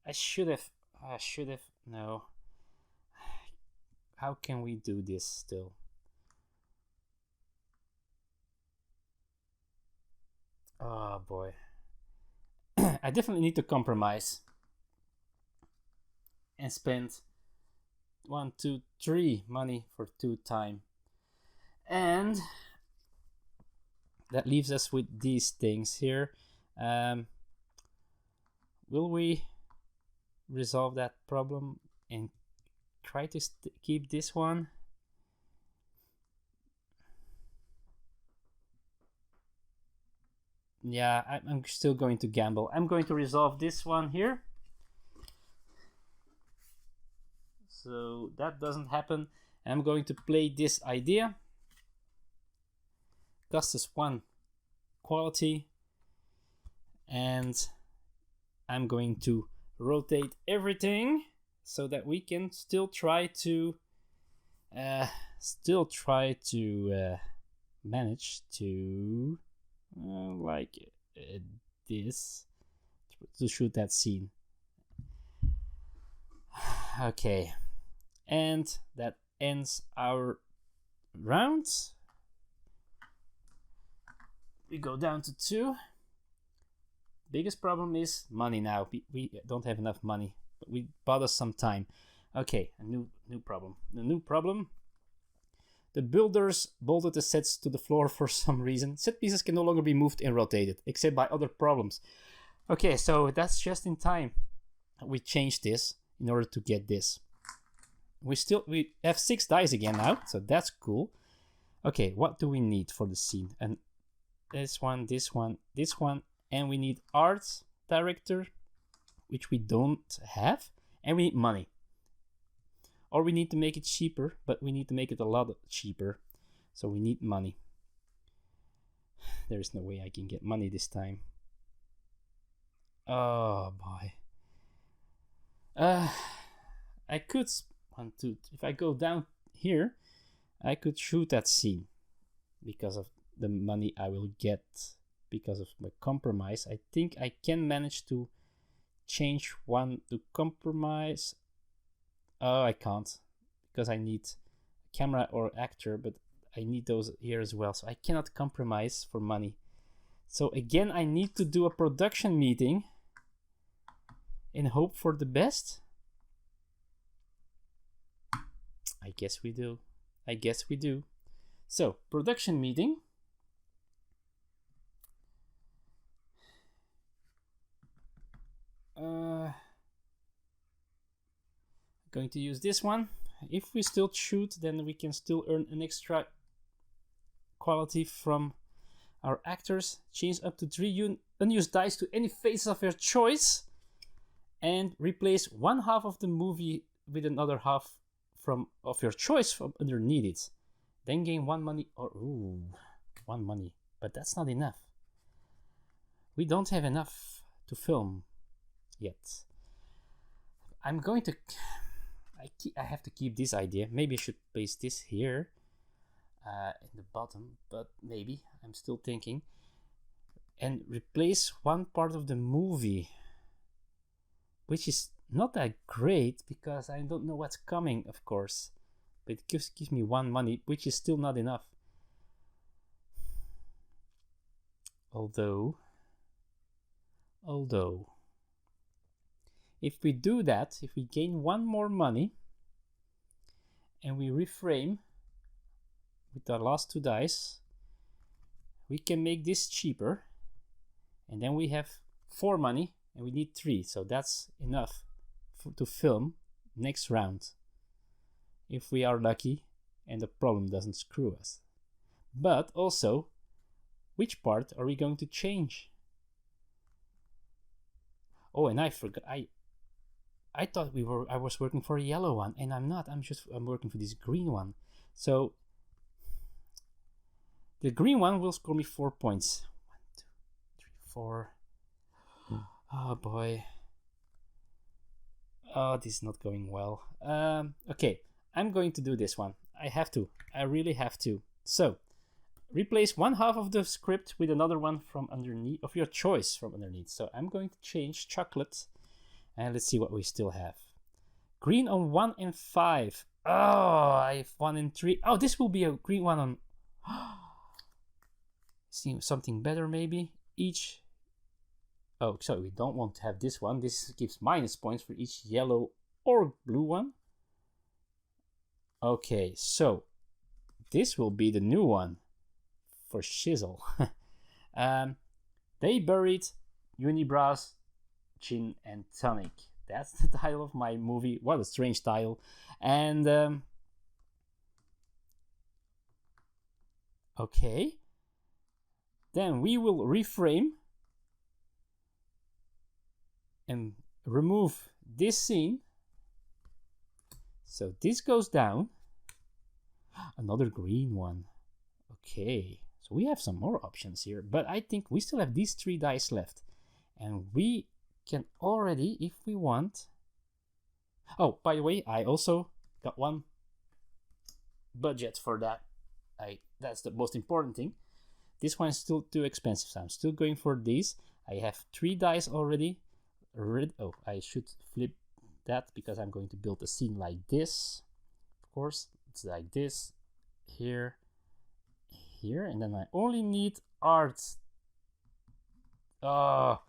I should have, no. How can we do this still? Oh boy. I definitely need to compromise and spend 1, 2, 3 money for 2 time. And that leaves us with these things here. Will we resolve that problem and try to keep this one? Yeah, I'm still going to gamble. I'm going to resolve this one here. So that doesn't happen. I'm going to play this idea. Cost us 1 quality. And I'm going to rotate everything so that we can still try to manage to like this to shoot that scene. Okay, and that ends our round. We go down to 2. Biggest problem is money now. We don't have enough money, but we bought us some time. Okay, a new problem. The new problem. The builders bolted the sets to the floor for some reason. Set pieces can no longer be moved and rotated, except by other problems. Okay, so that's just in time. We changed this in order to get this. We have 6 dice again now, so that's cool. Okay, what do we need for the scene? And this one, this one, this one, and we need art director, which we don't have, and we need money. Or we need to make it cheaper, but we need to make it a lot cheaper. So we need money. There's no way I can get money this time. Oh boy. I could if I go down here, I could shoot that scene because of the money I will get because of my compromise. I think I can manage to change one to compromise. Oh, I can't because I need camera or actor, but I need those here as well. So I cannot compromise for money. So again, I need to do a production meeting and hope for the best. I guess we do. So, production meeting. Going to use this one. If we still shoot, then we can still earn an extra quality from our actors. Change up to 3 unused dice to any face of your choice, and replace 1/2 of the movie with another half of your choice from underneath it. Then gain 1 money, or 1 money, but that's not enough. We don't have enough to film yet. I'm going to I have to keep this idea. Maybe I should place this here in the bottom, but maybe I'm still thinking. And replace one part of the movie, which is not that great because I don't know what's coming, of course, but it gives me 1 money, which is still not enough. Although if we do that, if we gain 1 more money and we reframe with our last 2 dice, we can make this cheaper, and then we have 4 money and we need 3, so that's enough to film next round. if we are lucky and the problem doesn't screw us. But also, which part are we going to change? Oh, and I forgot. I thought I was working for a yellow one, and I'm not. I'm working for this green one. So the green one will score me 4 points. 1, 2, 3, 4. Oh boy. Oh, this is not going well. Okay, I'm going to do this one. I have to. I really have to. So, replace one half of the script with another one from underneath, of your choice from underneath. So I'm going to change chocolate, and let's see what we still have. Green on 1 and 5. Oh, I have 1 and 3. Oh, this will be a green one on... See something better maybe. Each... Oh, so we don't want to have this one. This gives minus points for each yellow or blue one. Okay, so this will be the new one for Shizzle. They buried Unibrows, Gin and Tonic. That's the title of my movie. What a strange title. And okay, then we will reframe and remove this scene. So this goes down. Another green one. Okay, so we have some more options here, but I think we still have these 3 dice left, and we can already, if we want... Oh, by the way, I also got one budget for that. That's the most important thing. This one is still too expensive, so I'm still going for these. I have 3 dice already. Oh, I should flip that because I'm going to build a scene like this. Of course, it's like this, here, and then I only need art. Oh,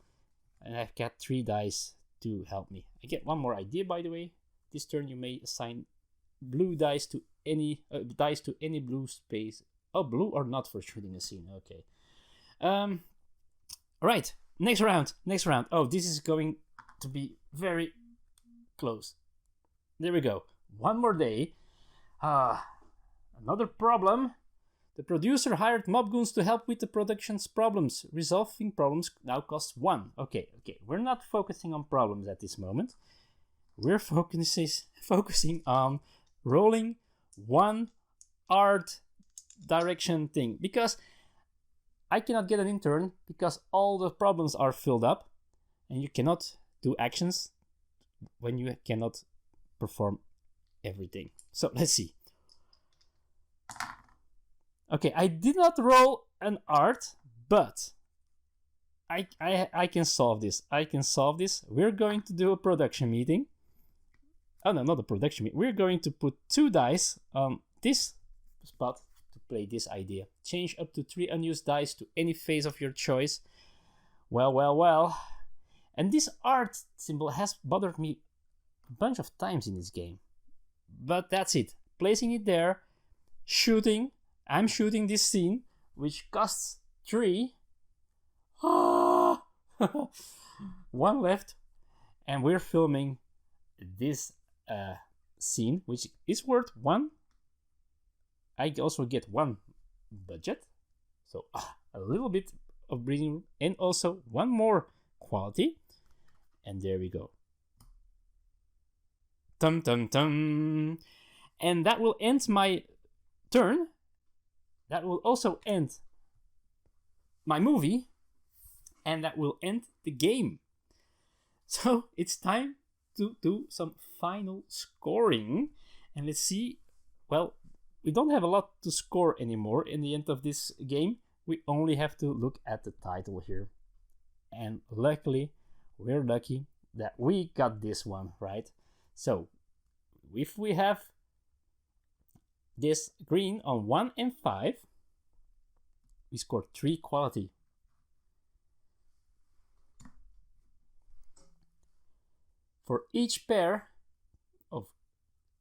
and I've got 3 dice to help me. I get one more idea, by the way. This turn you may assign blue dice to any blue space. Oh, blue or not for shooting a scene. Okay. All right. Next round. Oh, this is going to be very close. There we go. One more day. Another problem. The producer hired mobgoons to help with the production's problems. Resolving problems now costs 1. Okay. We're not focusing on problems at this moment. We're focusing on rolling 1 art direction thing, because I cannot get an intern because all the problems are filled up, and you cannot do actions when you cannot perform everything. So let's see. Okay, I did not roll an art, but I can solve this. We're going to do a production meeting. Oh no, not a production meeting. We're going to put 2 dice on this spot to play this idea. Change up to 3 unused dice to any phase of your choice. Well. And this art symbol has bothered me a bunch of times in this game. But that's it. Placing it there, shooting. I'm shooting this scene, which costs 3. 1 left. And we're filming this scene, which is worth 1. I also get 1 budget. So a little bit of breathing room, and also 1 more quality. And there we go. Tum tum tum. And that will end my turn. That will also end my movie. And that will end the game. So it's time to do some final scoring. And let's see. Well, we don't have a lot to score anymore in the end of this game. We only have to look at the title here. And luckily, we're lucky that we got this one right. So if we have this green on 1 and 5, we scored 3 quality. For each pair of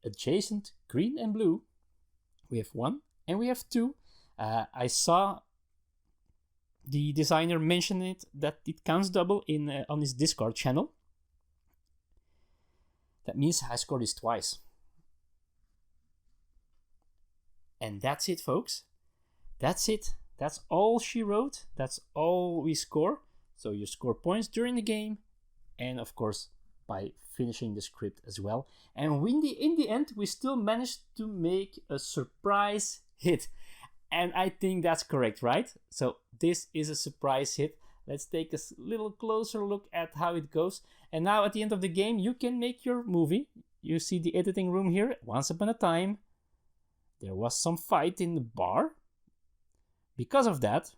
adjacent green and blue, we have 1 and we have 2. I saw the designer mention it, that it counts double in on his Discord channel. That means I scored this twice. And that's it, folks. That's it. That's all she wrote. That's all we score. So you score points during the game, and of course by finishing the script as well. And in the end, we still managed to make a surprise hit. And I think that's correct, right? So this is a surprise hit. Let's take a little closer look at how it goes. And now at the end of the game, you can make your movie. You see the editing room here. Once upon a time, there was some fight in the bar. Because of that,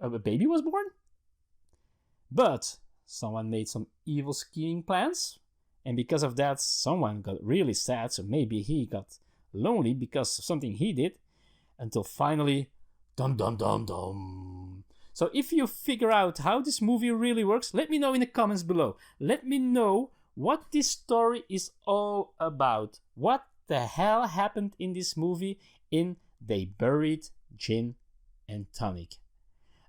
a baby was born. But someone made some evil scheming plans. And because of that, someone got really sad. So maybe he got lonely because of something he did. Until finally, dum dum dum dum. So if you figure out how this movie really works, let me know in the comments below. Let me know what this story is all about. What the hell happened in this movie in They Buried Gin and Tonic?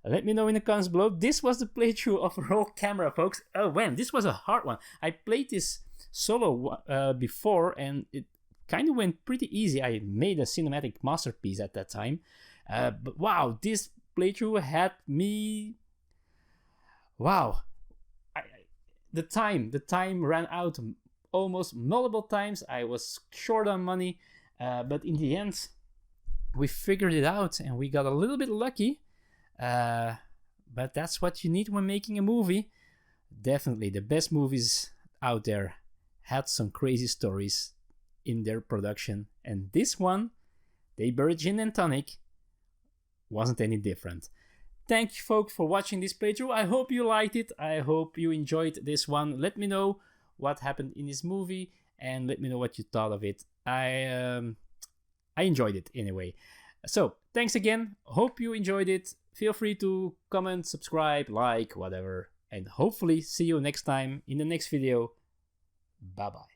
Let me know in the comments below. This was the playthrough of Roll Camera, folks. Oh man, this was a hard one. I played this solo before and it kind of went pretty easy. I made a cinematic masterpiece at that time. But wow, this playthrough had me... Wow. The time ran out almost multiple times. I was short on money. But in the end, we figured it out and we got a little bit lucky. But that's what you need when making a movie. Definitely the best movies out there had some crazy stories in their production, and this one, They Buried Gin and Tonic, wasn't any different. Thank you folks for watching this playthrough. I hope you liked it. I hope you enjoyed this one. Let me know what happened in this movie and let me know what you thought of it. I enjoyed it anyway. So thanks again. Hope you enjoyed it. Feel free to comment, subscribe, like, whatever. And hopefully see you next time in the next video. Bye bye.